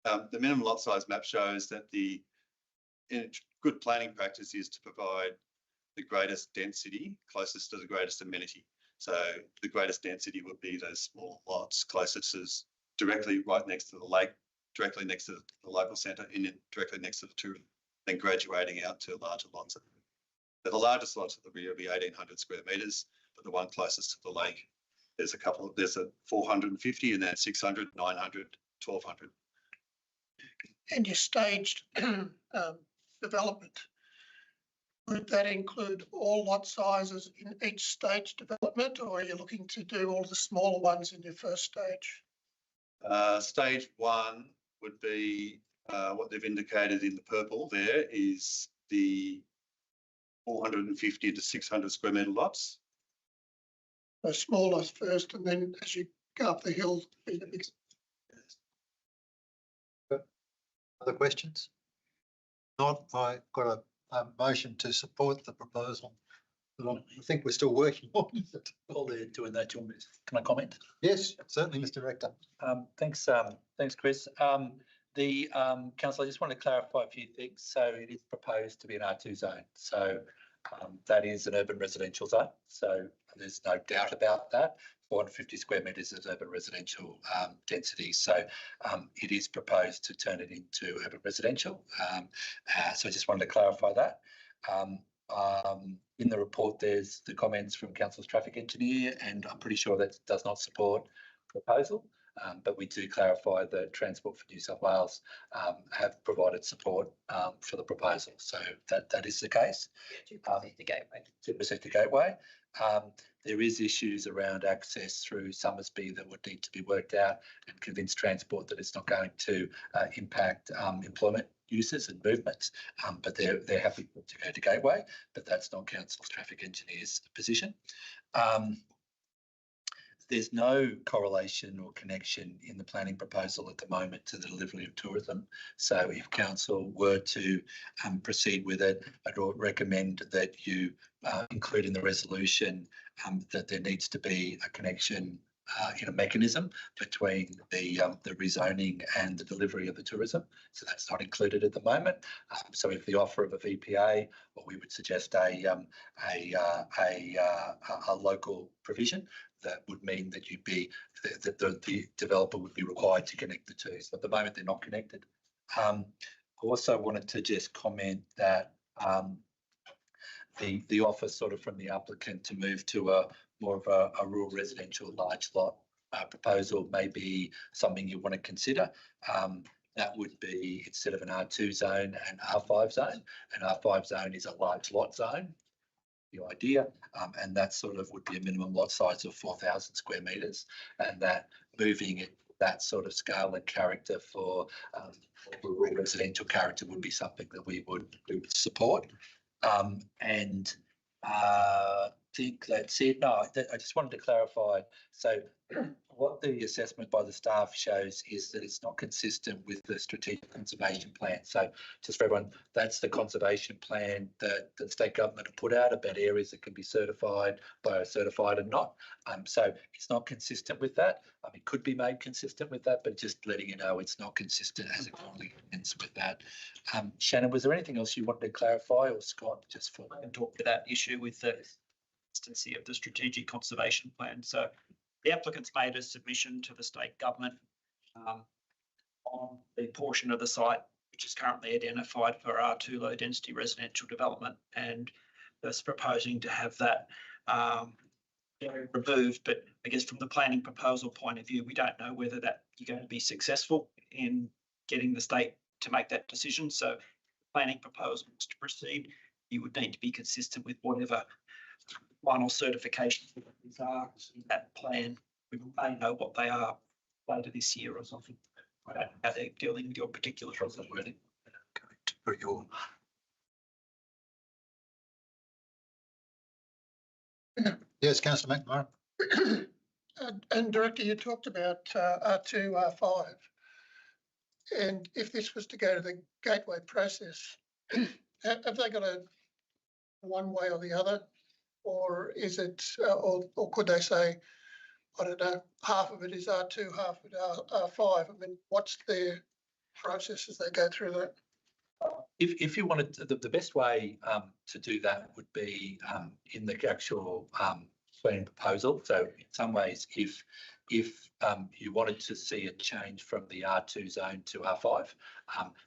the minimum lot size map shows that the good planning practice is to provide the greatest density closest to the greatest amenity. So the greatest density would be those small lots closest to directly right next to the lake, directly next to the local centre, and directly next to the tourism, then graduating out to larger lots. The largest lots at the rear will be 1,800 square metres, but the one closest to the lake, there's a 450 and then 600, 900, 1,200. and your staged development, would that include all lot sizes in each stage development, or are you looking to do all the smaller ones in your first stage? Stage one would be what they've indicated in the purple there is the 450 to 600 square metre lots. So smaller first, and then as you go up the hill, be the big. Other questions? Not, I got a motion to support the proposal. But I think we're still working on it. While they're doing that, can I comment? Yes, certainly, Mr. Director. Thanks, Chris. The council, I just want to clarify a few things. So it is proposed to be an R2 zone. So that is an urban residential zone. So there's no doubt about that. 450 square metres is urban residential density. So it is proposed to turn it into urban residential. So I just wanted to clarify that. In the report, there's the comments from Council's traffic engineer, and I'm pretty sure that does not support the proposal. But we do clarify that Transport for New South Wales have provided support for the proposal. So that is the case. 2% to Gateway. 2% to Gateway. There is issues around access through Summersby that would need to be worked out, and convince Transport that it's not going to impact employment uses and movements, but they're happy to go to Gateway, but that's not Council's traffic engineer's position. There's no correlation or connection in the planning proposal at the moment to the delivery of tourism. So if council were to proceed with it, I'd recommend that you include in the resolution that there needs to be a connection in a mechanism between the rezoning and the delivery of the tourism. So that's not included at the moment. So if the offer of a VPA, or we would suggest a local provision, that would mean that the developer would be required to connect the two. So at the moment, they're not connected. I also wanted to just comment that the offer sort of from the applicant to move to more of a rural residential large lot proposal may be something you want to consider. That would be, instead of an R2 zone, an R5 zone. An R5 zone is a large lot zone, the idea, and that sort of would be a minimum lot size of 4,000 square metres, and that moving it that sort of scale and character for rural residential character would be something that we would support. And I think that's it. No, I just wanted to clarify. So what the assessment by the staff shows is that it's not consistent with the strategic conservation plan. So just for everyone, that's the conservation plan that the state government have put out about areas that can be certified, biocertified and not. So it's not consistent with that. It could be made consistent with that, but just letting you know it's not consistent as it currently ends with that. Shannon, was there anything else you wanted to clarify, or Scott, just for? I can talk to that issue with the consistency of the strategic conservation plan. So the applicant's made a submission to the state government on the portion of the site which is currently identified for R2 low density residential development, and thus proposing to have that removed. But I guess from the planning proposal point of view, we don't know whether that you're going to be successful in getting the state to make that decision. So planning proposal is to proceed, you would need to be consistent with whatever final certifications are in that plan. We may know what they are later this year or something. I don't know how they're dealing with your particular wording. Yes, Councillor McMahon. And Director, you talked about R2, R5. And if this was to go to the gateway process, have they got a one way or the other? Or is it, or could they say, I don't know, half of it is R2, half of it R5? I mean, what's their process as they go through that? If you wanted to, the best way to do that would be in the actual planning proposal. So in some ways, if you wanted to see a change from the R2 zone to R5,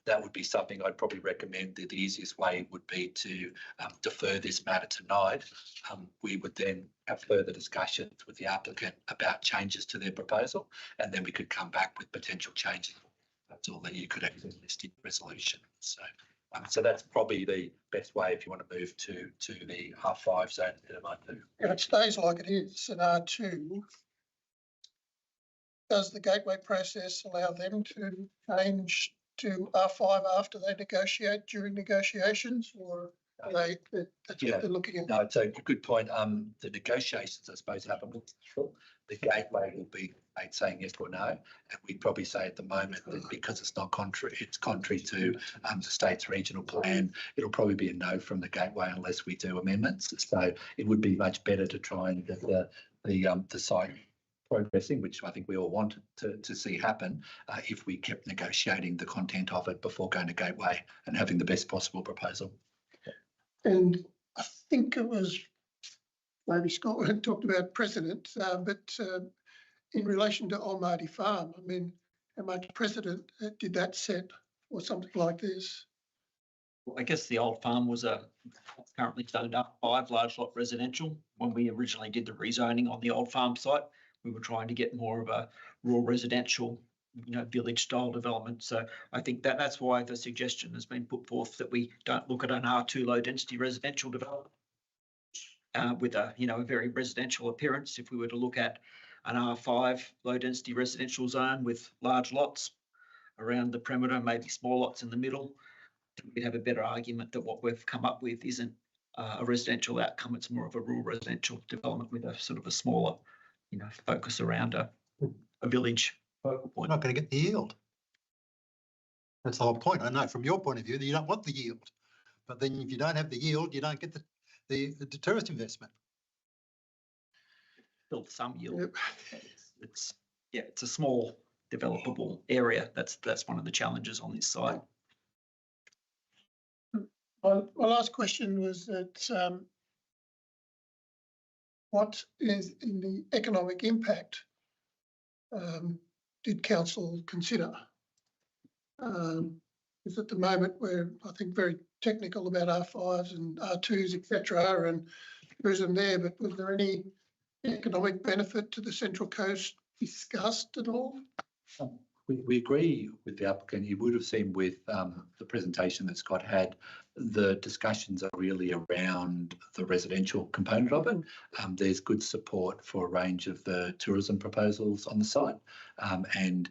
that would be something I'd probably recommend. That the easiest way would be to defer this matter tonight. We would then have further discussions with the applicant about changes to their proposal, and then we could come back with potential changes. proposal that you could actually list in resolution. So that's probably the best way if you want to move to the R5 zone instead of R2. If it stays like it is in R2, does the gateway process allow them to change to R5 after they negotiate during negotiations, or are that's what they're looking at? No, it's a good point. The negotiations, I suppose, happen with the gateway will be saying yes or no, and we'd probably say at the moment that because it's not contrary, it's contrary to the state's regional plan, it'll probably be a no from the gateway unless we do amendments. So it would be much better to try and get the site progressing, which I think we all want to see happen, if we kept negotiating the content of it before going to gateway and having the best possible proposal. And I think it was maybe Scott talked about precedent, but in relation to Almaty Farm, I mean, how much precedent did that set or something like this? Well, I guess the old farm was currently zoned up 5 large lot residential. When we originally did the rezoning on the old farm site, we were trying to get more of a rural residential, village style development. So I think that's why the suggestion has been put forth that we don't look at an R2 low density residential development with a very residential appearance. If we were to look at an R5 low density residential zone with large lots around the perimeter, maybe small lots in the middle, we'd have a better argument that what we've come up with isn't a residential outcome. It's more of a rural residential development with a sort of a smaller, focus around a village focal We're point. not going to get the yield. That's the whole point. I know from your point of view that you don't want the yield, but then if you don't have the yield, you don't get the tourist investment. Build some yield. Yep. It's a small developable area. That's one of the challenges on this site. My last question was that what is in the economic impact did council consider? Because at the moment we're, I think, very technical about R5s and R2s, etc., and tourism there, but was there any economic benefit to the Central Coast discussed at all? We agree with the applicant. You would have seen with the presentation that Scott had, the discussions are really around the residential component of it. There's good support for a range of the tourism proposals on the site, and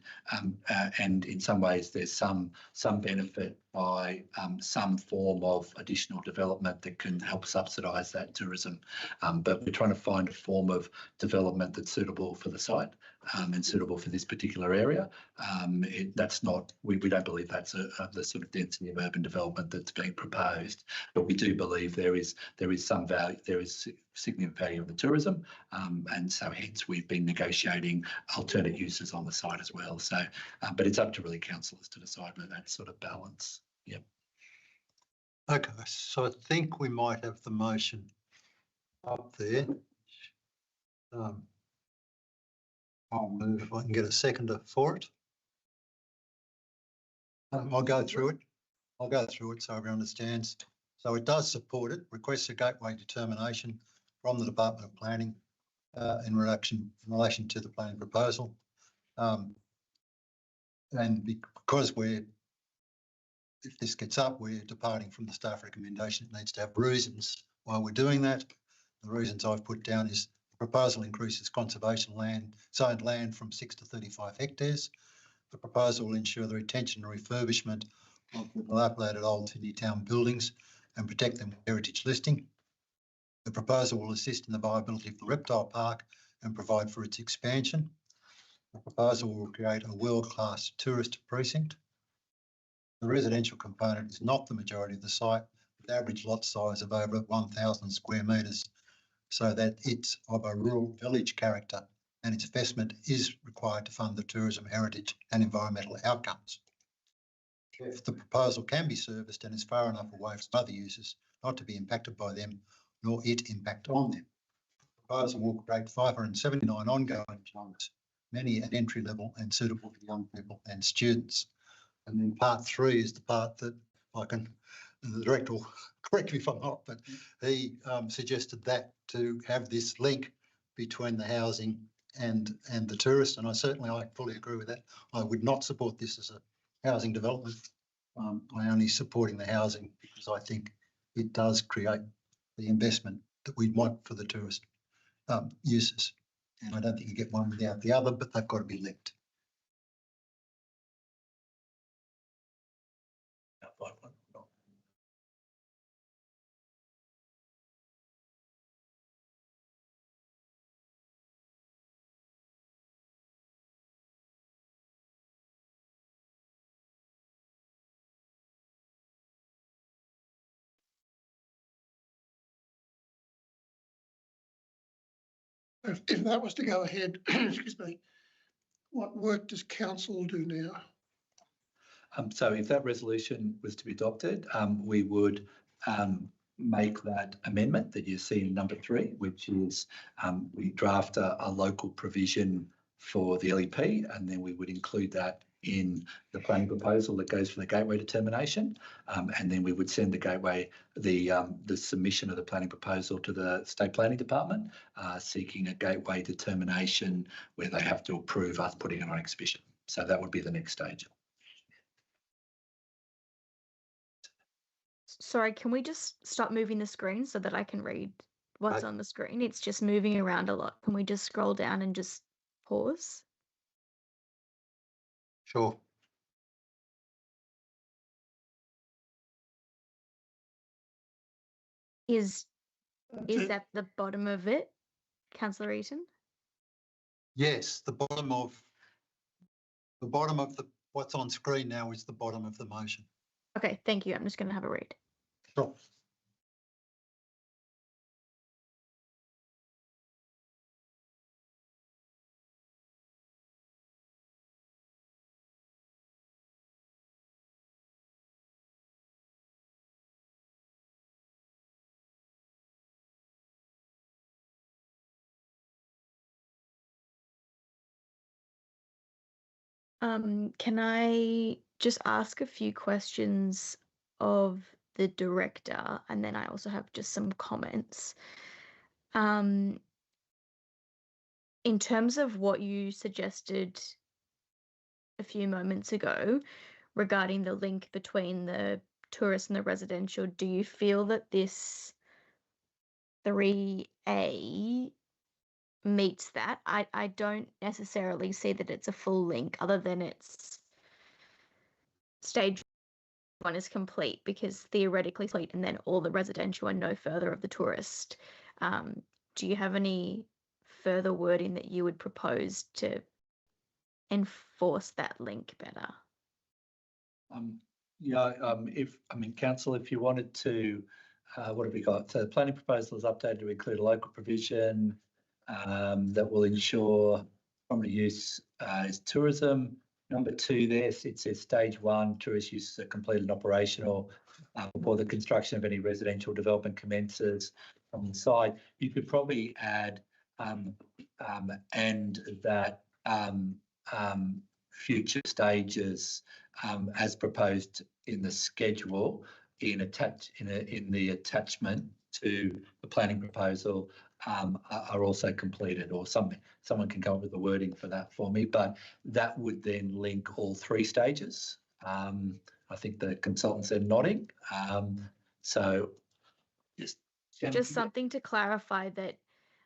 in some ways there's some benefit by some form of additional development that can help subsidise that tourism. But we're trying to find a form of development that's suitable for the site and suitable for this particular area. That's not, we don't believe that's the sort of density of urban development that's being proposed, but we do believe there is some value, there is significant value in the tourism, and so hence we've been negotiating alternate uses on the site as well. So, but it's up to really councillors to decide whether that sort of balance. Yep. Okay, so I think we might have the motion up there. I'll move if I can get a seconder for it. I'll go through it. So everyone understands. So it does support it, requests a gateway determination from the Department of Planning in relation to the planning proposal. And because if this gets up, we're departing from the staff recommendation. It needs to have reasons why we're doing that. The reasons I've put down is the proposal increases conservation zoned land from 6 to 35 hectares. The proposal will ensure the retention and refurbishment of dilapidated old Sydney town buildings and protect them with heritage listing. The proposal will assist in the viability of the reptile park and provide for its expansion. The proposal will create a world-class tourist precinct. The residential component is not the majority of the site, with average lot size of over 1,000 square metres, so that it's of a rural village character and its investment is required to fund the tourism, heritage and environmental outcomes. If the proposal can be serviced and is far enough away from other users not to be impacted by them, nor it impact on them. The proposal will create 579 ongoing jobs, many at entry level and suitable for young people and students. And then part 3 is the part that the director will correct me if I'm not, but he suggested that to have this link between the housing and the tourist, and I fully agree with that. I would not support this as a housing development. I only supporting the housing because I think it does create the investment that we want for the tourist uses. And I don't think you get one without the other, but they've got to be linked. If that was to go ahead, excuse me, what work does council do now? So if that resolution was to be adopted, we would make that amendment that you see in number 3, which is we draft a local provision for the LEP, and then we would include that in the planning proposal that goes for the gateway determination, and then we would send the gateway the submission of the planning proposal to the State Planning Department, seeking a gateway determination where they have to approve us putting it on exhibition. So that would be the next stage. Sorry, can we just stop moving the screen so that I can read what's Right. on the screen? It's just moving around a lot. Can we just scroll down and just pause? Sure. Is That's it. that the bottom of it, Councillor Eaton? Yes, the bottom of the what's on screen now is the bottom of the motion. Okay, thank you. I'm just going to have a read. Sure. Can I just ask a few questions of the director, and then I also have just some comments. In terms of what you suggested a few moments ago regarding the link between the tourist and the residential, do you feel that this 3A meets that? I don't necessarily see that it's a full link, other than it's stage 1 is complete because theoretically complete, and then all the residential and no further of the tourist. Do you have any further wording that you would propose to enforce that link better? Council, if you wanted to, what have we got? So the planning proposal is updated to include a local provision that will ensure prominent use is tourism. Number 2 there, it says stage 1, tourist uses are completed and operational before the construction of any residential development commences on the site. You could probably add and that future stages as proposed in the schedule in the attachment to the planning proposal are also completed, or someone can come up with the wording for that for me, but that would then link all 3 stages. I think the consultant said nodding. So just something to clarify that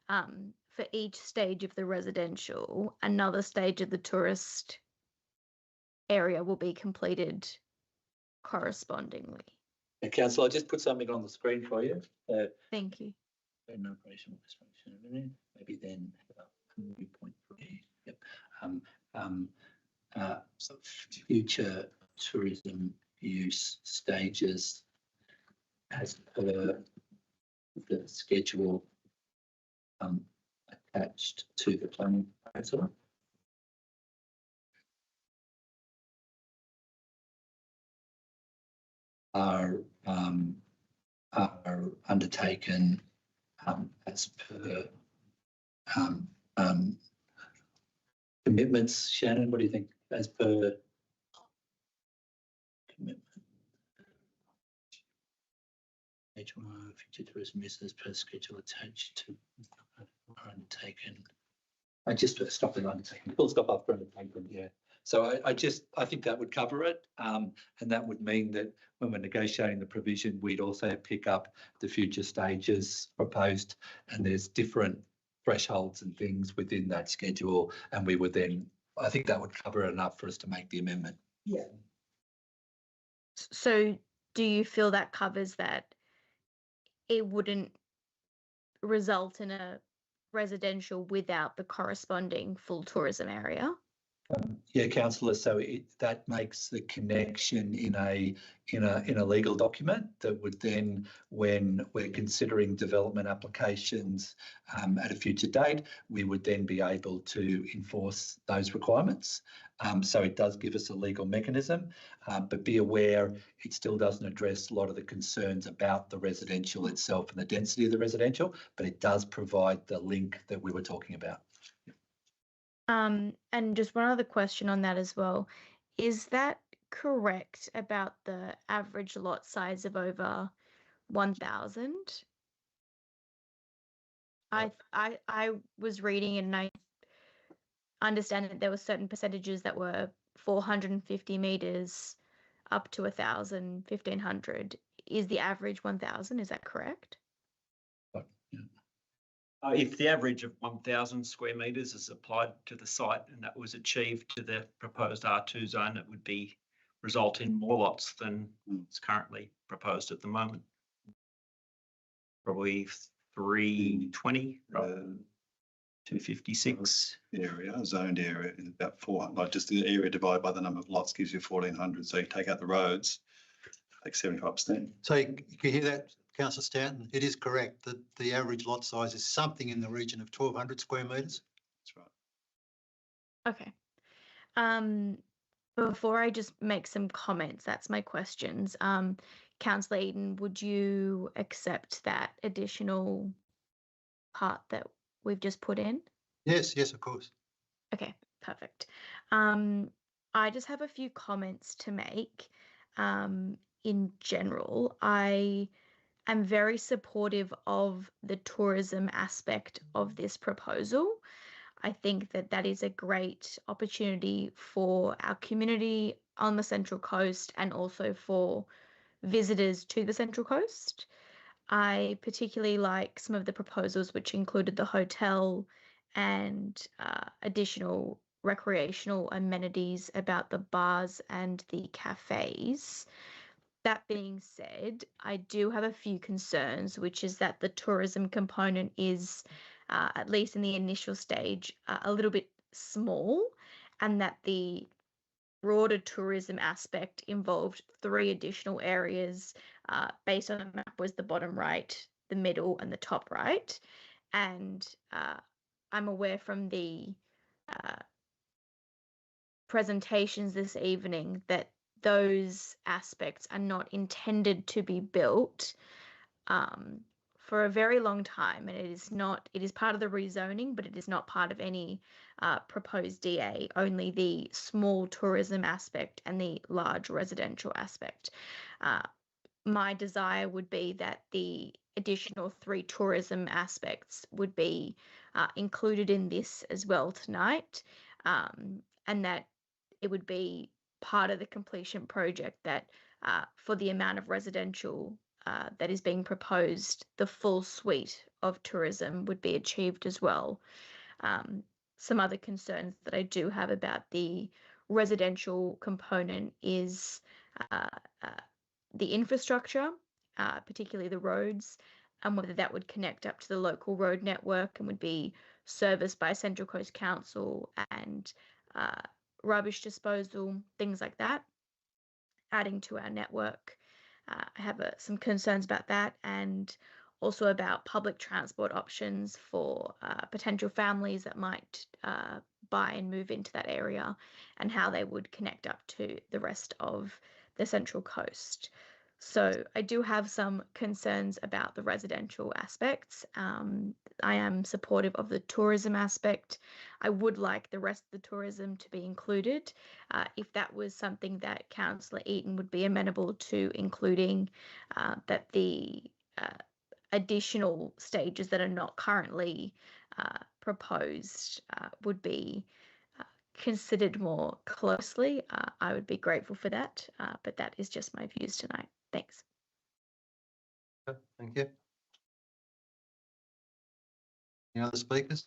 for each stage of the residential, another stage of the tourist area will be completed correspondingly. Council, I'll just put something on the screen for you. Thank you. Maybe then 3.3. Yep. So future tourism use stages as per the schedule attached to the planning proposal. Are undertaken as per commitments. Shannon, what do you think? As per commitment. Future tourism uses per schedule attached to are undertaken. I just stop it undertaken. Full stop after undertaken, yeah. So I think that would cover it. And that would mean that when we're negotiating the provision, we'd also pick up the future stages proposed, and there's different thresholds and things within that schedule. And we would then, I think that would cover it enough for us to make the amendment. Yeah. So do you feel that covers that it wouldn't result in a residential without the corresponding full tourism area? Yeah, councillor. So that makes the connection in a legal document that would then, when we're considering development applications at a future date, we would then be able to enforce those requirements. So it does give us a legal mechanism, but be aware it still doesn't address a lot of the concerns about the residential itself and the density of the residential, but it does provide the link that we were talking about. And just one other question on that as well. Is that correct about the average lot size of over 1,000? I was reading and I understand that there were certain percentages that were 450 meters up to 1,000, 1,500. Is the average 1,000? Is that correct? If the average of 1,000 square metres is applied to the site and that was achieved to the proposed R2 zone, it would result in more lots than is currently proposed at the moment. Probably 320, 256. Zoned area is about 400, like just the area divided by the number of lots gives you 1,400. So you take out the roads, like 75%. So you can hear that, Councillor Stanton? It is correct that the average lot size is something in the region of 1,200 square metres. That's right. Okay. Before I just make some comments, that's my questions. Councillor Eden, would you accept that additional part that we've just put in? Yes, of course. Okay, perfect. I just have a few comments to make. In general, I am very supportive of the tourism aspect of this proposal. I think that that is a great opportunity for our community on the Central Coast and also for visitors to the Central Coast. I particularly like some of the proposals which included the hotel and additional recreational amenities about the bars and the cafes. That being said, I do have a few concerns, which is that the tourism component is, at least in the initial stage, a little bit small, and that the broader tourism aspect involved 3 additional areas based on the map was the bottom right, the middle, and the top right. And I'm aware from the presentations this evening that those aspects are not intended to be built for a very long time, and it is part of the rezoning, but it is not part of any proposed DA, only the small tourism aspect and the large residential aspect. My desire would be that the additional 3 tourism aspects would be included in this as well tonight, and that it would be part of the completion project that for the amount of residential that is being proposed, the full suite of tourism would be achieved as well. Some other concerns that I do have about the residential component is the infrastructure, particularly the roads, and whether that would connect up to the local road network and would be serviced by Central Coast Council and rubbish disposal, things like that, adding to our network. I have some concerns about that, and also about public transport options for potential families that might buy and move into that area, and how they would connect up to the rest of the Central Coast. So I do have some concerns about the residential aspects. I am supportive of the tourism aspect. I would like the rest of the tourism to be included. If that was something that Councillor Eaton would be amenable to including, that the additional stages that are not currently proposed would be considered more closely, I would be grateful for that. But that is just my views tonight. Thanks. Thank you. Any other speakers?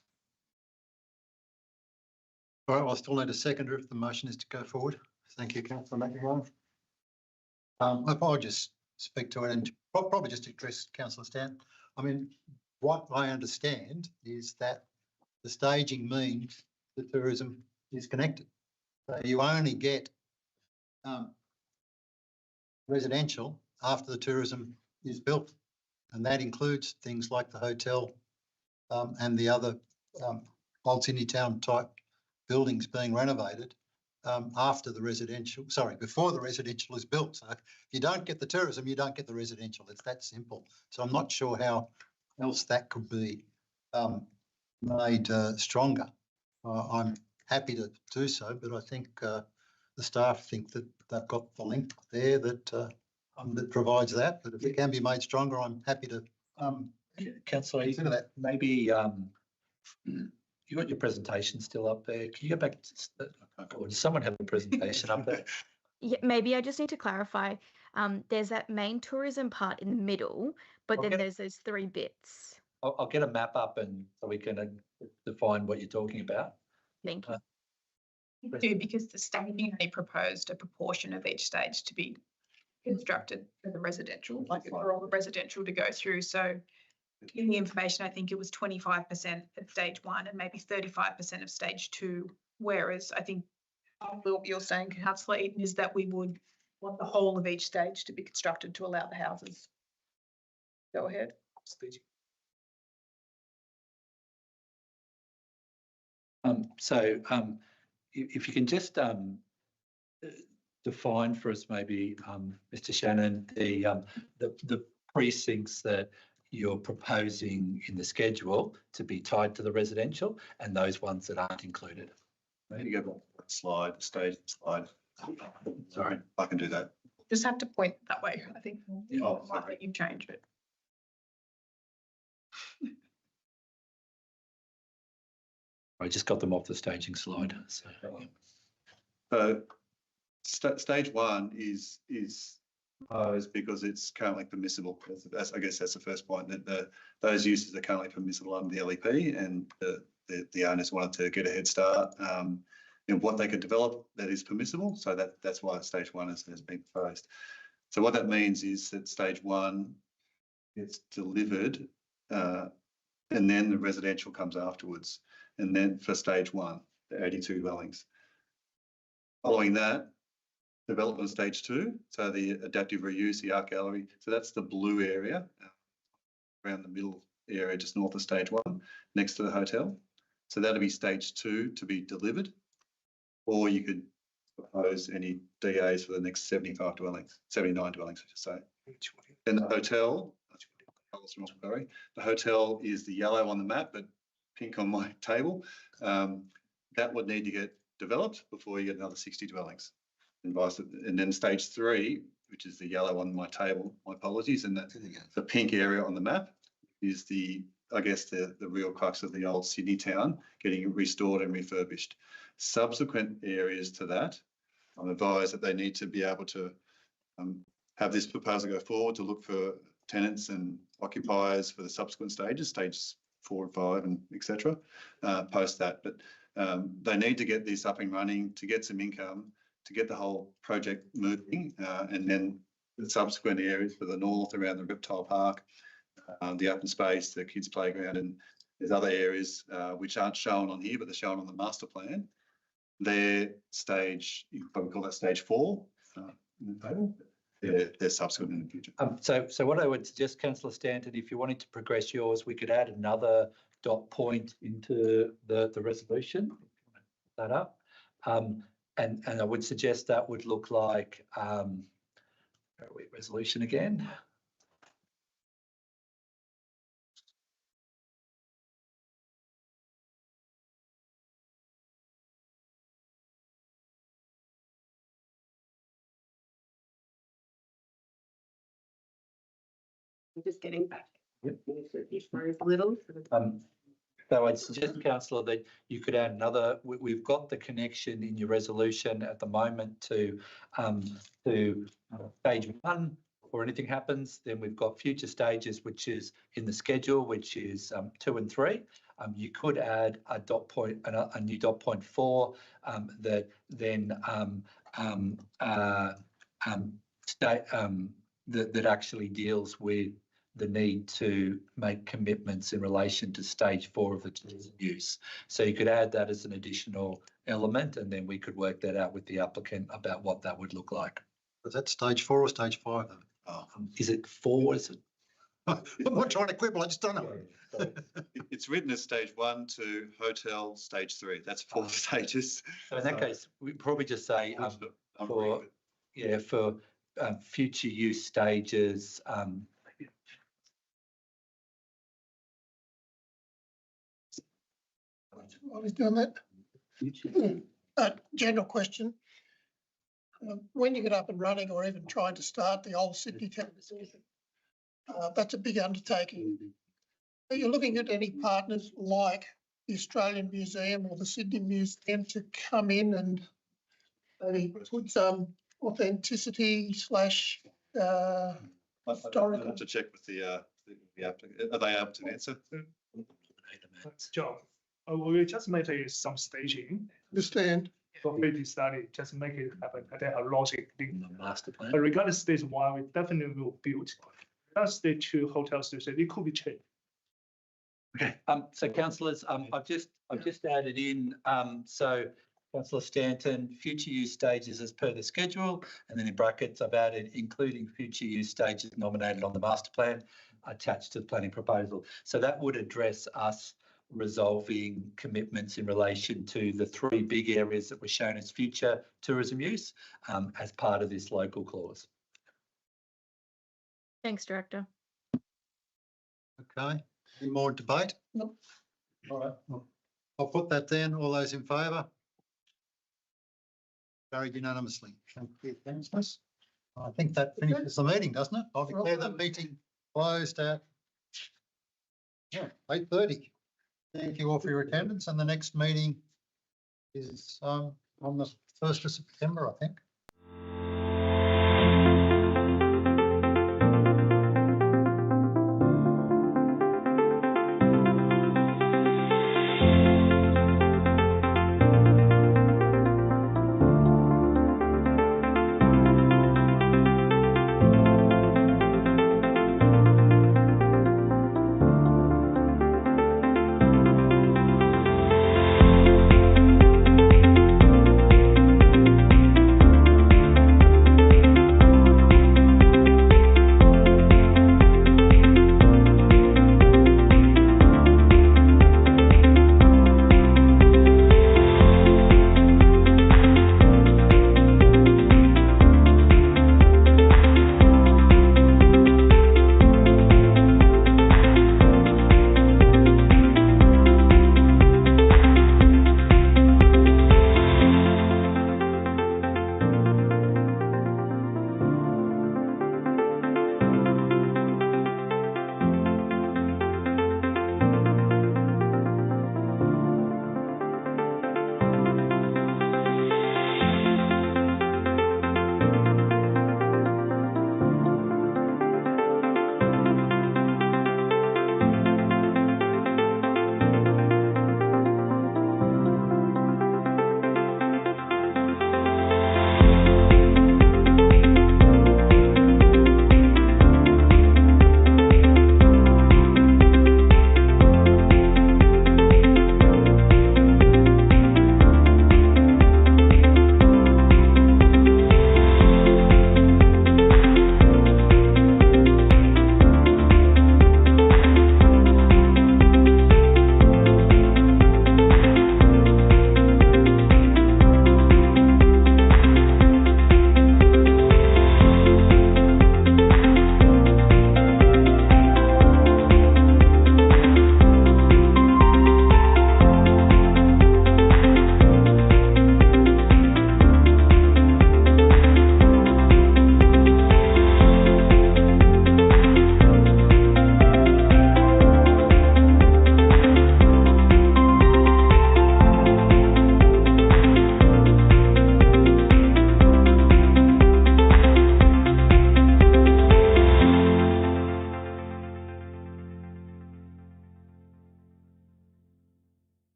All right, well, I still need a seconder if the motion is to go forward. Thank you, councillor McElroy. If I just speak to it and probably just address councillor Stan. I mean, what I understand is that the staging means the tourism is connected. So you only get residential after the tourism is built. And that includes things like the hotel and the other old Sydney town type buildings being renovated after the residential, sorry, before the residential is built. So if you don't get the tourism, you don't get the residential. It's that simple. So I'm not sure how else that could be made stronger. I'm happy to do so, but I think the staff think that they've got the link there that provides that. But if it can be made stronger, I'm happy to Councillor, consider that. maybe you got your presentation still up there. Can you go back to, or does someone have a presentation up there? Yeah, maybe I just need to clarify. There's that main tourism part in the middle, but then there's those 3 bits. I'll get a map up and so we can define what you're talking about. Thank you. Do, because the staging only proposed a proportion of each stage to be constructed for the residential, like for all the residential to go through. So in the information, I think it was 25% at stage 1 and maybe 35% of stage 2. Whereas I think what you're saying, Councillor Eden, is that we would want the whole of each stage to be constructed to allow the houses. Go ahead. If you can just define for us, maybe, Mr. Shannon, the precincts that you're proposing in the schedule to be tied to the residential and those ones that aren't included. Maybe go back to that slide, stage slide. Sorry, I can do that. Just have to point that way. I think Oh, might let you change it. I just got them off the staging slide. So stage 1 is proposed because it's currently permissible. I guess that's the first point, that those uses are currently permissible under the LEP, and the owners wanted to get a head start in what they could develop that is permissible. So that's why stage 1 has been proposed. So what that means is that stage 1 gets delivered and then the residential comes afterwards. And then for stage 1, the 82 dwellings. Following that, development stage 2, so the adaptive reuse, the art gallery. So that's the blue area around the middle area, just north of stage 1, next to the hotel. So that'll be stage 2 to be delivered, or you could propose any DAs for the next 75 dwellings, 79 dwellings, I should say. And the hotel, the hotel is the yellow on the map, but pink on my table. That would need to get developed before you get another 60 dwellings. And then stage 3, which is the yellow on my table, my apologies, and that's the pink area on the map is I guess the real crux of the old Sydney town getting restored and refurbished. Subsequent areas to that, I'm advised that they need to be able to have this proposal go forward to look for tenants and occupiers for the subsequent stages, stages 4 and 5 and etc. Post that. But they need to get this up and running to get some income, to get the whole project moving, and then the subsequent areas for the north around the reptile park, the open space, the kids' playground, and there's other areas which aren't shown on here, but they're shown on the master plan. They're stage, you probably call that stage 4 in the table. They're subsequent in the future. So what I would suggest, Councillor Stanton, if you wanted to progress yours, we could add another dot point into the resolution. That up. And I would suggest that would look like resolution again. I'm just getting back. Yep. For little. So I'd suggest, councillor, that you could add another, we've got the connection in your resolution at the moment to stage 1, or anything happens, then we've got future stages, which is in the schedule, which is 2 and 3. You could add a dot point, a new dot point 4 that then that actually deals with the need to make commitments in relation to stage 4 of the tourism use. So you could add that as an additional element, and then we could work that out with the applicant about what that would look like. Was that stage 4 or stage 5? Oh. Is it 4? Is it? I'm not trying to quibble, I just don't know. It's written as stage 1 to hotel stage 3. That's 4 stages. So in that case, we probably just say for future use stages. While he's doing that, general question. When you get up and running, or even trying to start the old Sydney Town, that's a big undertaking. Are you looking at any partners like the Australian Museum or the Sydney Museum to come in and maybe put some authenticity slash historical? I'll have to check with the applicant. Are they able to answer? Job. We just make some staging Understand? for feasibility study, just make it happen. And then a logic link. The master plan. But regardless stage 1, we definitely will build. That's stage 2 hotel station. It could be changed. Okay. So councillors, I've just added in. So Councillor Stanton, future use stages as per the schedule, and then in brackets I've added including future use stages nominated on the master plan attached to the planning proposal. So that would address us resolving commitments in relation to the 3 big areas that were shown as future tourism use as part of this local clause. Thanks, Director. Okay, any more debate? No. All right, I'll put that then. All those in favour? Carried unanimously. Thank you, councillors. I think that finishes the meeting, doesn't it? I'll declare the meeting closed at 8:30. Thank you all for your attendance, and the next meeting is on the 1st of September, I think.